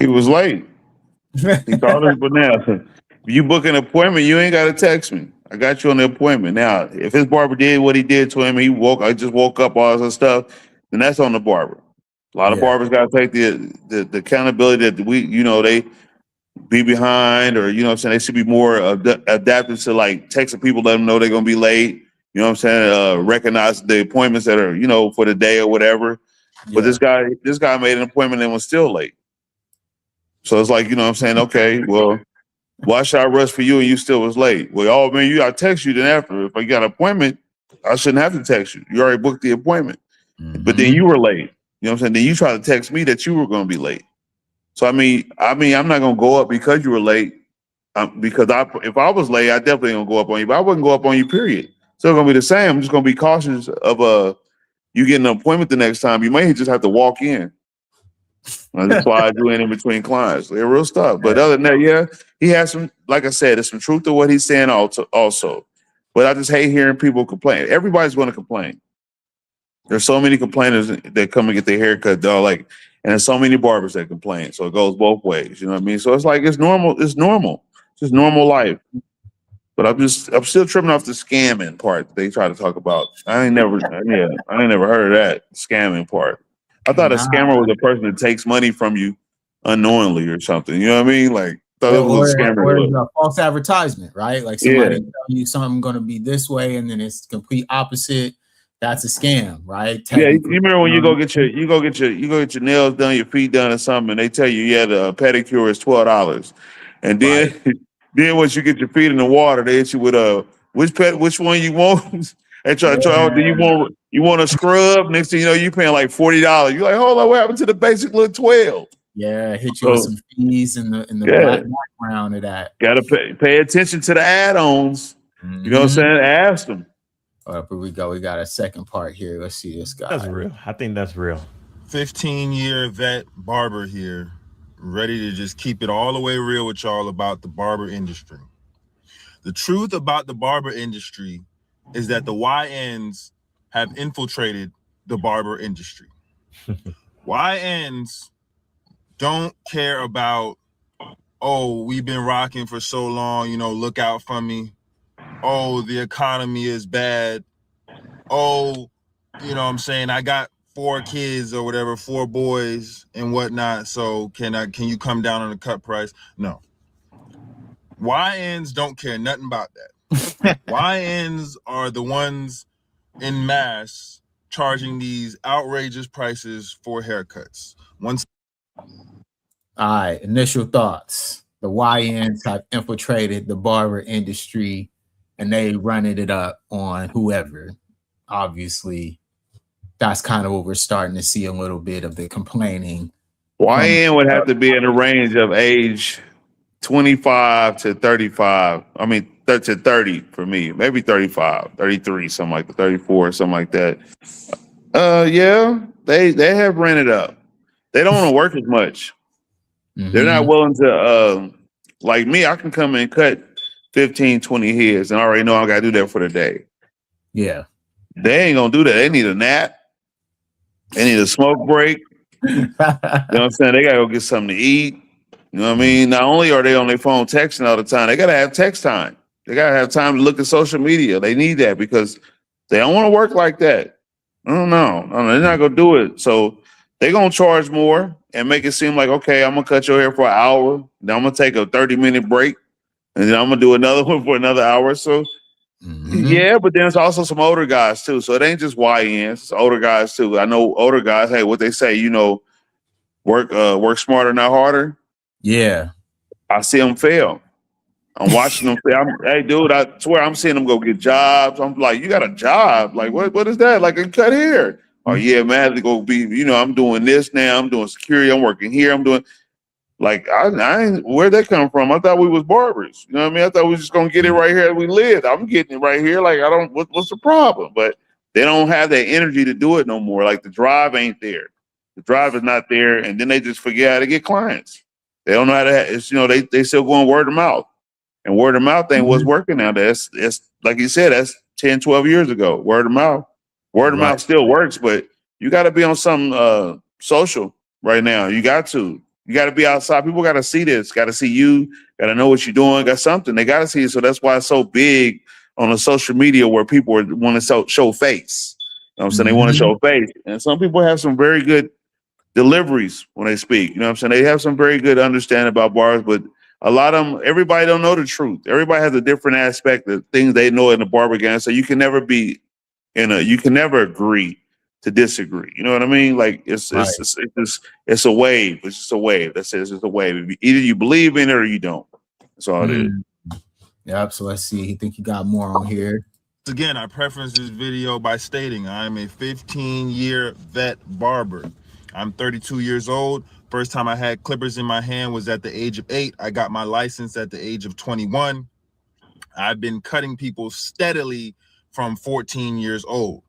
He was late. He called us, but now, if you book an appointment, you ain't got to text me. I got you on the appointment. Now, if his barber did what he did to him, I just woke up, all this stuff, then that's on the barber. A lot of barbers got to take the accountability that they be behind, or, you know what I'm saying, they should be more adaptive to like texting people, let them know they're going to be late. You know what I'm saying? Recognize the appointments that are, you know, for the day or whatever. Yeah. But this guy made an appointment and was still late. So it's like, you know what I'm saying? Okay, well, why should I rush for you and you still was late? Well, oh man, I text you then after. If I got an appointment, I shouldn't have to text you. You already booked the appointment. But then you were late. You know what I'm saying? Then you tried to text me that you were going to be late. So I mean, I'm not going to go up because you were late. Because if I was late, I definitely going to go up on you. But I wouldn't go up on you, period. So going to be the same. I'm just going to be cautious of you getting an appointment the next time. You may just have to walk in. I just slide you in between clients. They're real stuff. But other than that, yeah, he has some, like I said, there's some truth to what he's saying also. But I just hate hearing people complain. Everybody's going to complain. There's so many complainers that come and get their haircut done, and there's so many barbers that complain. So it goes both ways. You know what I mean? So it's like, it's normal. It's normal. It's just normal life. But I'm still tripping off the scamming part they try to talk about. I ain't never heard of that scamming part. I thought a scammer was a person that takes money from you unknowingly or something. You know what I mean? Like, thought it was a scammer. Or a false advertisement, right? Like somebody tell you something going to be this way, and then it's complete opposite. That's a scam, right? Yeah, you remember when you go get your nails done, your feet done, or something, and they tell you, the pedicure is $12, and then then once you get your feet in the water, they hit you with which one you want. And try. Do you want a scrub? Next thing you know, you paying like $40. You're like, hold on, what happened to the basic little 12? Yeah, hit you with some fees in the background of that. Gotta pay attention to the add-ons. You know what I'm saying? Ask them. But we got a second part here. Let's see this guy. That's real. I think that's real. 15-year vet barber here, ready to just keep it all the way real with y'all about the barber industry. The truth about the barber industry is that the YNs have infiltrated the barber industry. YNs don't care about, oh, we've been rocking for so long, look out for me. Oh, the economy is bad. Oh, what I'm saying, I got 4 kids or whatever, 4 boys and whatnot. So can you come down on the cut price? No. YNs don't care nothing about that. YNs are the ones in mass charging these outrageous prices for haircuts. All right, initial thoughts. The YNs have infiltrated the barber industry and they running it up on whoever. Obviously, that's kind of what we're starting to see, a little bit of the complaining. YN would have to be in the range of age 25 to 35. I mean, to 30 for me, maybe 35, 33, something like that, 34, something like that. Yeah, they have rented up. They don't want to work as much. They're not willing to, like me, I can come and cut 15, 20 heads and I already know I got to do that for the day. Yeah. They ain't going to do that. They need a nap. They need a smoke break. You know what I'm saying? They got to go get something to eat. You know what I mean? Not only are they on their phone texting all the time, they got to have text time. They got to have time to look at social media. They need that because they don't want to work like that. No, they're not going to do it. So they're going to charge more and make it seem like, okay, I'm going to cut your hair for an hour. Then I'm going to take a 30-minute break. And then I'm going to do another one for another hour. So, yeah, but then it's also some older guys, too. So it ain't just YNs. It's older guys, too. I know older guys, hey, what they say, work smarter, not harder. Yeah. I see them fail. I'm watching them fail. Hey, dude, I swear I'm seeing them go get jobs. I'm like, you got a job? Like, what is that? Like a cut hair. Oh, yeah, man, I have to go be, I'm doing this now. I'm doing security. I'm working here. I'm doing, like, I ain't, where'd that come from? I thought we was barbers. You know what I mean? I thought we was just going to get it right here as we lived. I'm getting it right here. Like, what's the problem? But they don't have that energy to do it no more. Like, the drive ain't there. The drive is not there. And then they just forget how to get clients. They don't know how to, it's, they still going word of mouth. And word of mouth ain't what's working now. It's like you said, that's 10, 12 years ago. Word of mouth. Word of mouth still works, but you got to be on some social right now. You got to be outside. People got to see this, got to see you, got to know what you're doing, got something. They got to see it. So that's why it's so big on the social media where people want to show face. You know what I'm saying? They want to show face. And some people have some very good deliveries when they speak. You know what I'm saying? They have some very good understanding about bars, but a lot of them, everybody don't know the truth. Everybody has a different aspect of things they know in the barber game. So you can never you can never agree to disagree. You know what I mean? Like it's a wave. It's just a wave. That's it. It's just a wave. Either you believe in it or you don't. That's all it is. Yep. So let's see. I think you got more on here. Again, I preface this video by stating I'm a 15-year vet barber. I'm 32 years old. First time I had clippers in my hand was at the age of 8. I got my license at the age of 21. I've been cutting people steadily from 14 years old.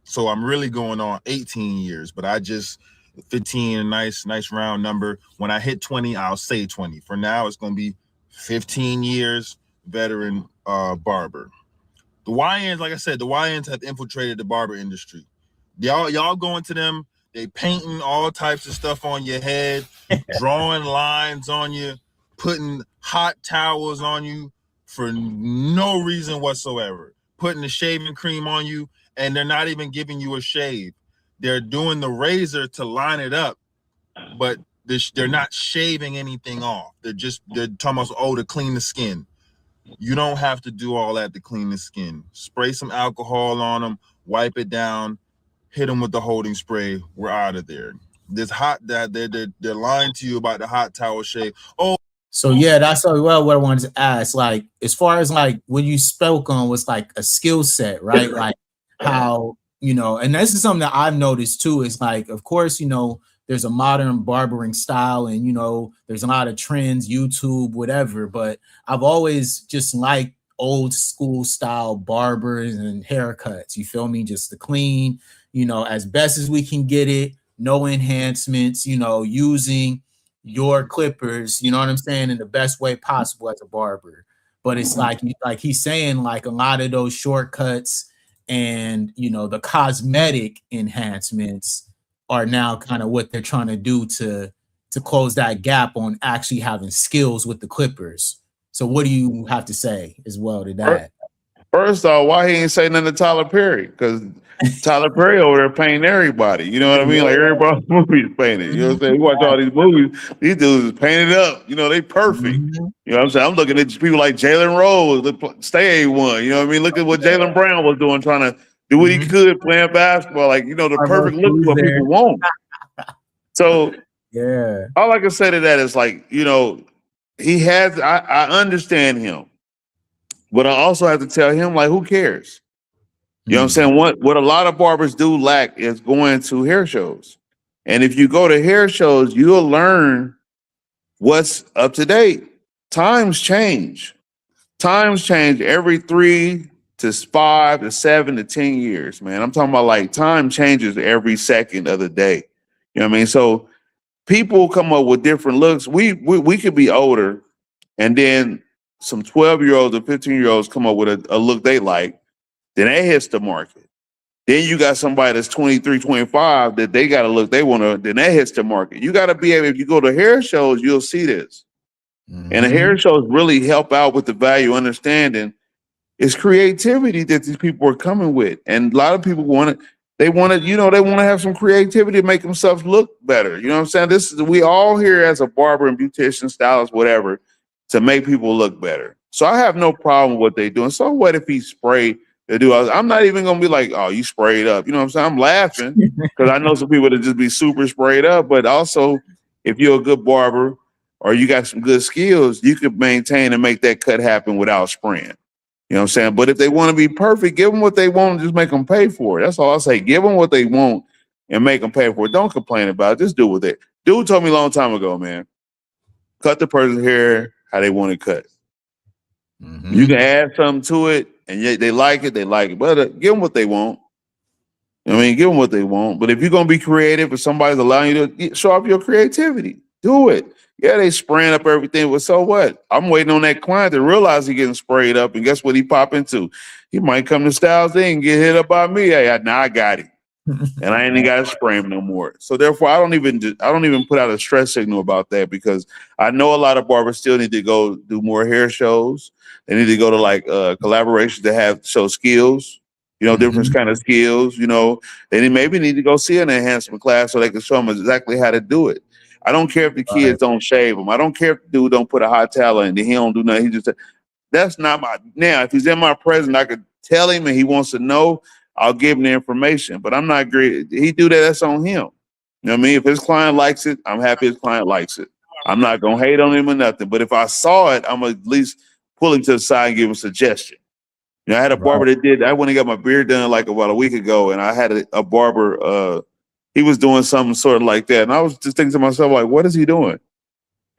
So I'm really going on 18 years, but I just 15, a nice round number. When I hit 20, I'll say 20. For now, it's going to be 15 years veteran barber. The YNs, like I said, the YNs have infiltrated the barber industry. Y'all going to them, they painting all types of stuff on your head, drawing lines on you, putting hot towels on you for no reason whatsoever, putting the shaving cream on you, and they're not even giving you a shave. They're doing the razor to line it up, but they're not shaving anything off. They're talking about, to clean the skin. You don't have to do all that to clean the skin. Spray some alcohol on them, wipe it down, hit them with the holding spray. We're out of there. This hot that they're lying to you about the hot towel shave. So yeah, that's what I wanted to ask. Like, as far as like what you spoke on was like a skill set, right? Like how, and this is something that I've noticed too, is like, of course, there's a modern barbering style and, there's a lot of trends, YouTube, whatever, but I've always just liked old school style barbers and haircuts. You feel me? Just the clean, as best as we can get it, no enhancements, using your clippers, you know what I'm saying, in the best way possible as a barber. But it's like he's saying, like a lot of those shortcuts and the cosmetic enhancements are now kind of what they're trying to do to close that gap on actually having skills with the clippers. So what do you have to say as well to that? First off, why he ain't say nothing to Tyler Perry? Because Tyler Perry over there painting everybody. You know what I mean? Like everybody's movies painted. You know what I'm saying? You watch all these movies, these dudes is painted up. They perfect. You know what I'm saying? I'm looking at people like Jalen Rose, stay A1. You know what I mean? Look at what Jalen Brown was doing, trying to do what he could playing basketball. Like, the perfect look what people want. So yeah, all I can say to that is like, he has, I understand him. But I also have to tell him, like, who cares? You know what I'm saying? What a lot of barbers do lack is going to hair shows. And if you go to hair shows, you'll learn what's up to date. Times change. Times change every 3 to 5 to 7 to 10 years, man. I'm talking about like time changes every second of the day. You know what I mean? So people come up with different looks. We could be older and then some 12-year-olds or 15-year-olds come up with a look they like, then that hits the market. Then you got somebody that's 23, 25 that they got a look they want to, then that hits the market. You got to be able, if you go to hair shows, you'll see this. And the hair shows really help out with the value understanding. It's creativity that these people are coming with. And a lot of people want to have some creativity to make themselves look better. You know what I'm saying? We all here as a barber and beautician, stylist, whatever, to make people look better. So I have no problem with what they doing. So what if he sprayed the dude? I'm not even gonna be like, oh, you sprayed up. You know what I'm saying? I'm laughing because I know some people that just be super sprayed up. But also, if you're a good barber or you got some good skills, you could maintain and make that cut happen without spraying. You know what I'm saying? But if they want to be perfect, give them what they want and just make them pay for it. That's all I say. Give them what they want and make them pay for it. Don't complain about it. Just do with it. Dude told me a long time ago, man, cut the person's hair how they want it cut. You can add something to it and they like it, But give them what they want. I mean, give them what they want. But if you're going to be creative, if somebody's allowing you to show off your creativity, do it. Yeah, they spraying up everything, but so what? I'm waiting on that client to realize he's getting sprayed up, and guess what he pop into? He might come to Styles Inc. and get hit up by me. Hey, now I got him, and I ain't even got to spray him no more. So therefore, I don't even put out a stress signal about that because I know a lot of barbers still need to go do more hair shows. They need to go to like collaborations to show skills. Different kind of skills. They maybe need to go see an enhancement class so they can show them exactly how to do it. I don't care if the kids don't shave them. I don't care if the dude don't put a hot towel in. He don't do nothing. That's not my. Now, if he's in my presence, I could tell him and he wants to know, I'll give him the information. But I'm not great. He do that. That's on him. You know what I mean? If his client likes it, I'm happy his client likes it. I'm not gonna hate on him or nothing. But if I saw it, I'm at least pull him to the side and give him a suggestion. I had a barber that did. I went and got my beard done like about a week ago, and I had a barber. He was doing something sort of like that. And I was just thinking to myself, like, what is he doing?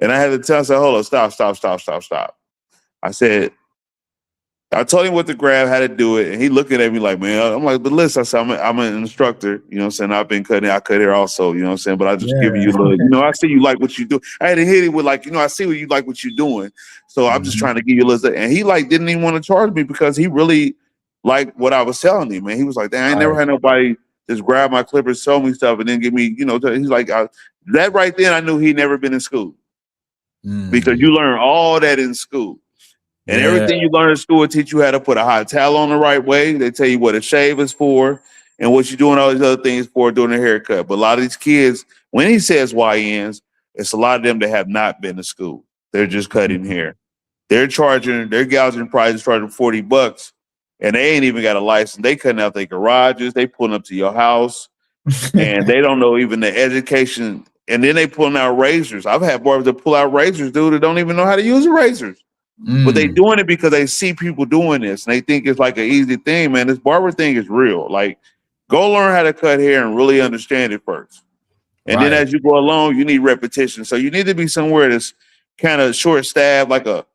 And I had to tell him, hold on, stop. I said, I told him what to grab, how to do it, and he looking at me like, man, I'm like, but listen, I said, I'm an instructor, you know what I'm saying? I've been cutting, I cut hair also, you know what I'm saying? But I just give you a little, you know, I see you like what you do. I had to hit it with like, you know, I see what you like what you're doing. So I'm just trying to give you a little, and he like didn't even want to charge me because he really liked what I was telling him, man. He was like, damn, I ain't never had nobody just grab my clippers, sell me stuff, and then give me, you know, he's like, that right then I knew he'd never been in school because you learn all that in school. And everything you learn in school will teach you how to put a hot towel on the right way. They tell you what a shave is for and what you're doing all these other things for during a haircut. But a lot of these kids, when he says YNs, it's a lot of them that have not been to school. They're just cutting hair. They're gouging prices charging $40 and they ain't even got a license. They cutting out their garages, they pulling up to your house, and they don't know even the education. And then they pulling out razors. I've had barbers that pull out razors, dude, that don't even know how to use the razors. But they doing it because they see people doing this and they think it's like an easy thing, man. This barber thing is real. Like, go learn how to cut hair and really understand it first. And then as you go along, you need repetition. So you need to be somewhere that's kind of short staff, like a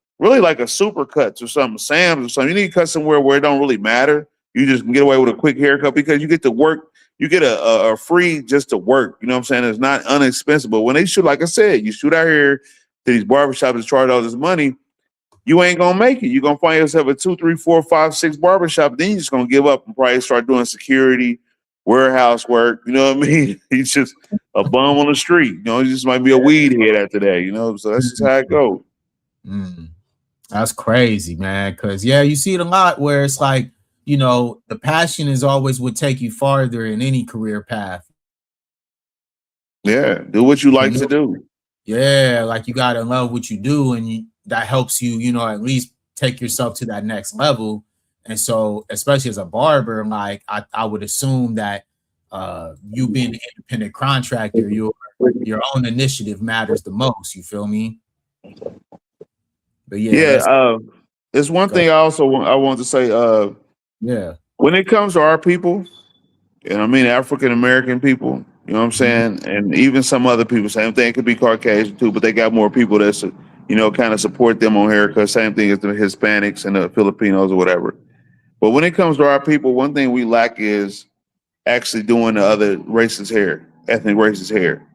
super cuts or something, Sam's or something. You need to cut somewhere where it don't really matter. You just can get away with a quick haircut because you get to work. You get a free just to work. You know what I'm saying? It's not inexpensive. But when they shoot, like I said, you shoot out here to these barbershops and charge all this money, you ain't gonna make it. You're gonna find yourself at 2, 3, 4, 5, 6 barbershop. Then you're just gonna give up and probably start doing security, warehouse work. You know what I mean? He's just a bum on the street. You know, he just might be a weed head after that. You know, so that's just how it goes. That's crazy, man. Because you see it a lot where it's like, you know, the passion is always what take you farther in any career path. Yeah, do what you like to do. Yeah, like you gotta love what you do, and that helps you, you know, at least take yourself to that next level. And so, especially as a barber, like I would assume that you being an independent contractor, your own initiative matters the most. You feel me? But there's one thing I want to say. When it comes to our people, and I mean African American people, you know what I'm saying, and even some other people, same thing, could be Caucasian too, but they got more people that's, you know, kind of support them on haircuts. Same thing as the Hispanics and the Filipinos or whatever. But when it comes to our people, one thing we lack is actually doing the other races' hair, ethnic races' hair.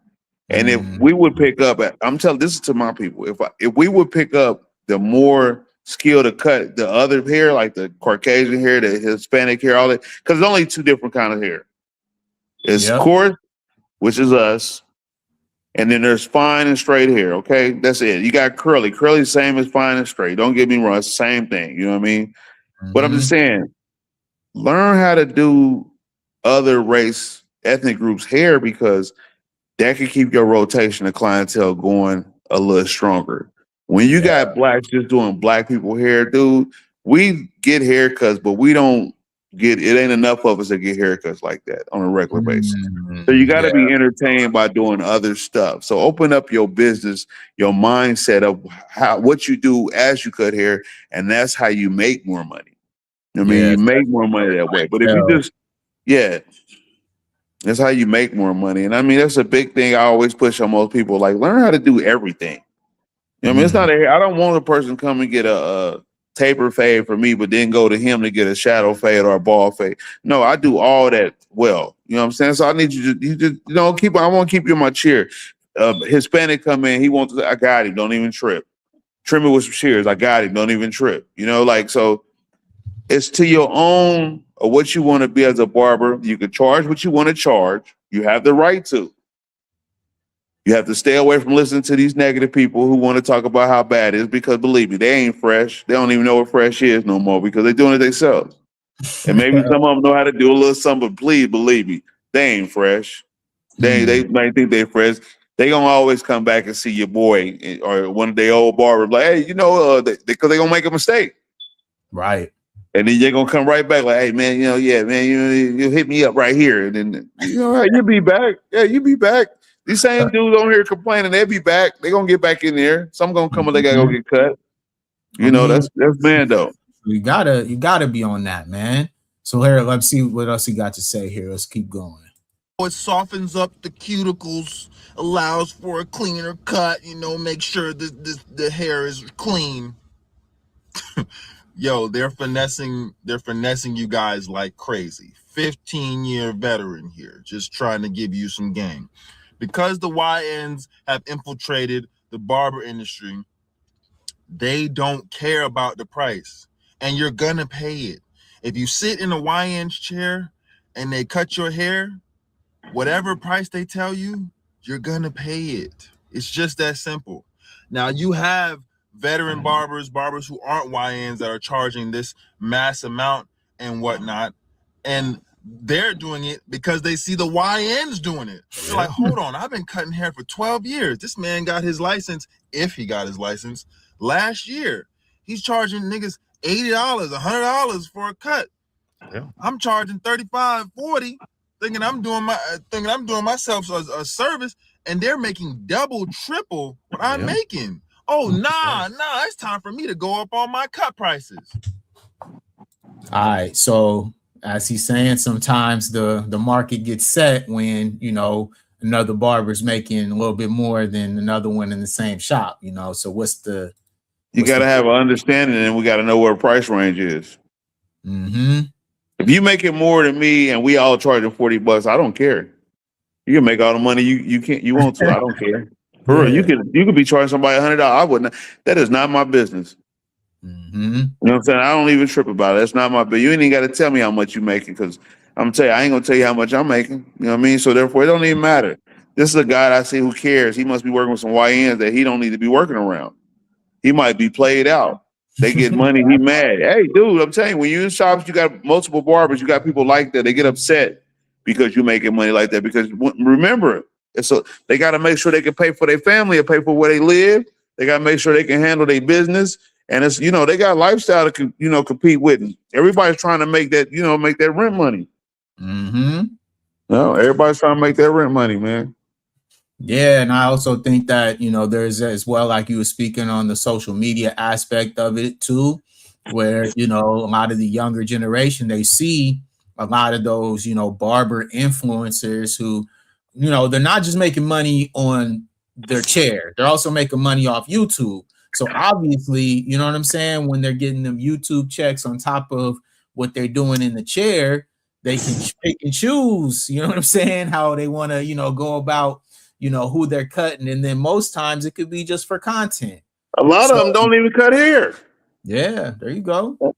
And if we would pick up, I'm telling this is to my people, if we would pick up the more skill to cut the other hair, like the Caucasian hair, the Hispanic hair, all that, because there's only 2 different kinds of hair. It's coarse, which is us, and then there's fine and straight hair. Okay, that's it. You got curly. Curly, same as fine and straight. Don't get me wrong, it's the same thing. You know what I mean? But I'm just saying, learn how to do other race, ethnic groups' hair because that can keep your rotation of clientele going a little stronger. When you got blacks just doing black people hair, dude, we get haircuts, but we don't get, it ain't enough of us that get haircuts like that on a regular basis. So you got to be entertained by doing other stuff. So open up your business, your mindset of what you do as you cut hair, and that's how you make more money. I mean, you make more money that way. But if you just, that's how you make more money. And I mean, that's a big thing I always push on most people. Like, learn how to do everything. You know what I mean? It's not I don't want a person to come and get a taper fade for me, but then go to him to get a shadow fade or a ball fade. No, I do all that well. You know what I'm saying? So I need you to I want to keep you in my chair. Hispanic come in, he wants, I got him, don't even trip. Trim it with some shears, I got him, don't even trip. You know, like, so it's to your own or what you want to be as a barber. You can charge what you want to charge. You have the right to. You have to stay away from listening to these negative people who want to talk about how bad it is because, believe me, they ain't fresh. They don't even know what fresh is no more because they're doing it themselves. And maybe some of them know how to do a little something, but please believe me, they ain't fresh. They might think they're fresh. They gonna always come back and see your boy or one of their old barbers like, hey, you know, because they gonna make a mistake. Right. And then you're gonna come right back like, hey man, you know, yeah, man, you hit me up right here. And then, you know, you'll be back. Yeah, you'll be back. These same dudes on here complaining, they'll be back. They're gonna get back in there. Some gonna come and they gotta go get cut. You know, that's Mando. You gotta be on that, man. So here, let's see what else he got to say here. Let's keep going. It softens up the cuticles, allows for a cleaner cut, you know, make sure that the hair is clean. yo, they're finessing you guys like crazy. 15-year veteran here, just trying to give you some game. Because the YNs have infiltrated the barber industry, they don't care about the price, and you're gonna pay it. If you sit in a YN's chair and they cut your hair, whatever price they tell you, you're gonna pay it. It's just that simple. Now you have veteran barbers who aren't YNs that are charging this mass amount and whatnot, and they're doing it because they see the YNs doing it. They're like, hold on, I've been cutting hair for 12 years. This man got his license, if he got his license, last year. He's charging niggas $80, $100 for a cut. Yeah. I'm charging $35, $40, thinking I'm doing myself a service, and they're making double, triple what I'm making. Oh, nah, it's time for me to go up on my cut prices. All right, so as he's saying, sometimes the market gets set when, you know, another barber's making a little bit more than another one in the same shop, you know. So you got to have an understanding, and we got to know where the price range is. Mm-hmm. If you make it more than me and we all charging $40, I don't care. You can make all the money you want to. I don't care. For real, you could be charging somebody $100. I wouldn't. That is not my business. Mm-hmm. You know what I'm saying? I don't even trip about it. That's not my business. You ain't even got to tell me how much you making, because I'm gonna tell you, I ain't gonna tell you how much I'm making. You know what I mean? So therefore, it don't even matter. This is a guy that I see who cares. He must be working with some YNs that he don't need to be working around. He might be played out. They get money, he mad. Hey, dude, I'm telling you, when you're in shops, you got multiple barbers, you got people like that. They get upset because you're making money like that. Because remember, they got to make sure they can pay for their family and pay for where they live. They got to make sure they can handle their business. And it's, you know, they got a lifestyle to, you know, compete with. Everybody's trying to make that, you know, make that rent money. Mm-hmm. No, everybody's trying to make that rent money, man. Yeah, and I also think that, you know, there's as well, like you were speaking on the social media aspect of it too, where, you know, a lot of the younger generation, they see a lot of those, you know, barber influencers who, you know, they're not just making money on their chair, they're also making money off YouTube. So obviously, you know what I'm saying, when they're getting them YouTube checks on top of what they're doing in the chair, they can pick and choose, you know what I'm saying, how they want to, you know, go about, you know, who they're cutting. And then most times it could be just for content. A lot of them don't even cut hair. Yeah, there you go. A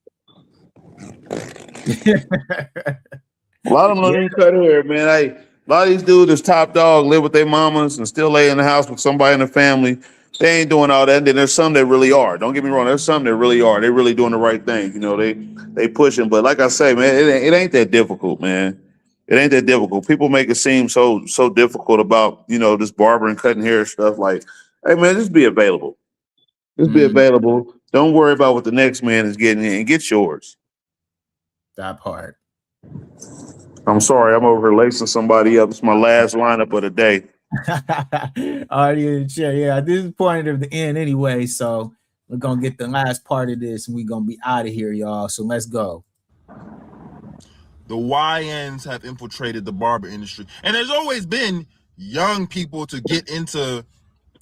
lot of them don't even cut hair, man. A lot of these dudes is top dog, live with their mamas and still lay in the house with somebody in the family. They ain't doing all that. And then there's some that really are. Don't get me wrong. There's some that really are. They really doing the right thing. You know, they pushing. But like I say, man, it ain't that difficult, man. It ain't that difficult. People make it seem so difficult about, you know, this barber and cutting hair stuff. Like, hey, man, just be available. Just be available. Don't worry about what the next man is getting in. Get yours. That part. I'm sorry, I'm over here lacing somebody up. It's my last lineup of the day. Yeah, this is point of the end anyway. So we're gonna get the last part of this and we're gonna be out of here, y'all. So let's go. The YNs have infiltrated the barber industry, and there's always been young people to get into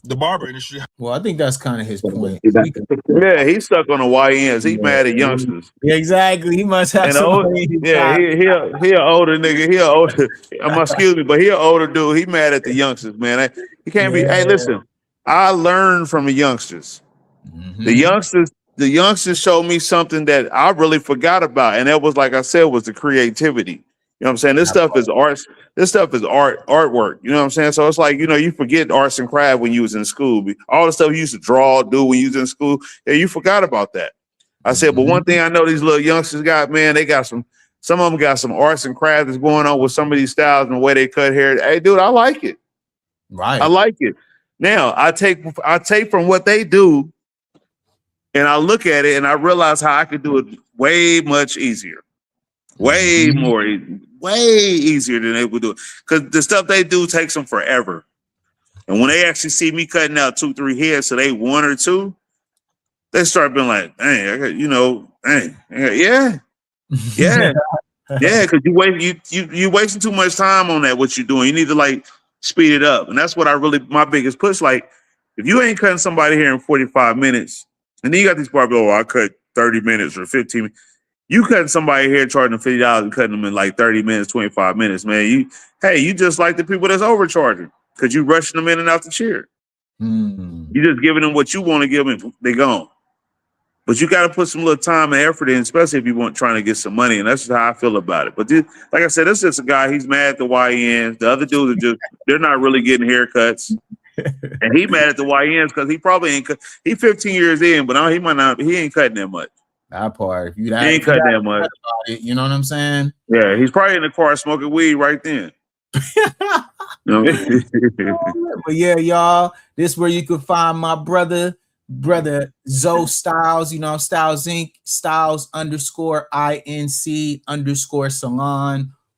the barber industry. Well, I think that's kind of his point. Yeah, he's stuck on the YNs. He mad at youngsters. Exactly. He must have somebody. Yeah, he an older nigga. He an older. Excuse me, but he an older dude. He mad at the youngsters, man. He can't be. Hey, listen. I learned from the youngsters. Mm-hmm. The youngsters showed me something that I really forgot about, and that was, like I said, was the creativity. You know what I'm saying? This stuff is art. This stuff is artwork. You know what I'm saying? So it's like, you know, you forget arts and craft when you was in school. All the stuff you used to draw, do when you was in school, yeah, you forgot about that. I said, but one thing I know these little youngsters got, man, they got some of them got some arts and crafts that's going on with some of these styles and the way they cut hair. Hey, dude, I like it. Right. I like it. Now I take from what they do, and I look at it and I realize how I could do it way much easier. Way easier than they would do it. Because the stuff they do takes them forever. And when they actually see me cutting out 2-3 hairs, so they 1 or 2, they start being like, dang, I got, you know, dang, yeah. Yeah, because you wasting too much time on that, what you're doing. You need to like speed it up. And that's what my biggest push. Like, if you ain't cutting somebody here in 45 minutes, and then you got these barbers, I cut 30 minutes or 15 minutes. You cutting somebody hair, charging them $50 and cutting them in like 30 minutes, 25 minutes, man. You just like the people that's overcharging because you rushing them in and out the chair. You just giving them what you want to give them, they gone. But you got to put some little time and effort in, especially if you want trying to get some money. And that's just how I feel about it. But this, like I said, this is just a guy. He's mad at the YNs. The other dudes are they're not really getting haircuts. And he mad at the YNs because he probably ain't. He 15 years in, but he might not. He ain't cutting that much. That part. He ain't cutting that much. You know what I'm saying? Yeah, he's probably in the car smoking weed right then. But yeah, y'all, this is where you can find my brother Zoe Styles, Styles Inc., Styles _INC_salon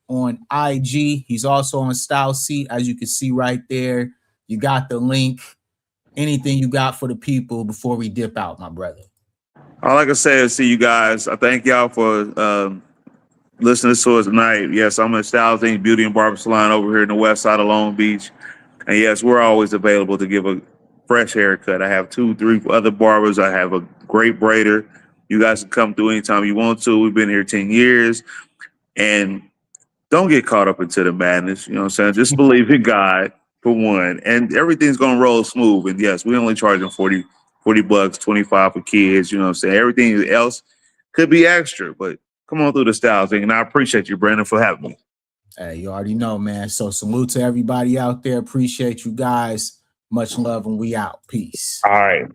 on IG. He's also on Styles Seat, as you can see right there. You got the link. Anything you got for the people before we dip out, my brother? All I can say is see you guys. I thank y'all for listening to us tonight. Yes, I'm at Styles Inc. Beauty and Barber Salon over here in the west side of Long Beach. And yes, we're always available to give a fresh haircut. I have 2-3 other barbers. I have a great braider. You guys can come through anytime you want to. We've been here 10 years. And don't get caught up into the madness. You know what I'm saying? Just believe in God, for one. And everything's going to roll smooth. And yes, we only charge them $40 bucks, 25 for kids. You know what I'm saying? Everything else could be extra. But come on through the Styles thing. And I appreciate you, Brandon, for having me. Hey, you already know, man. So salute to everybody out there. Appreciate you guys. Much love, and we out. Peace. All right.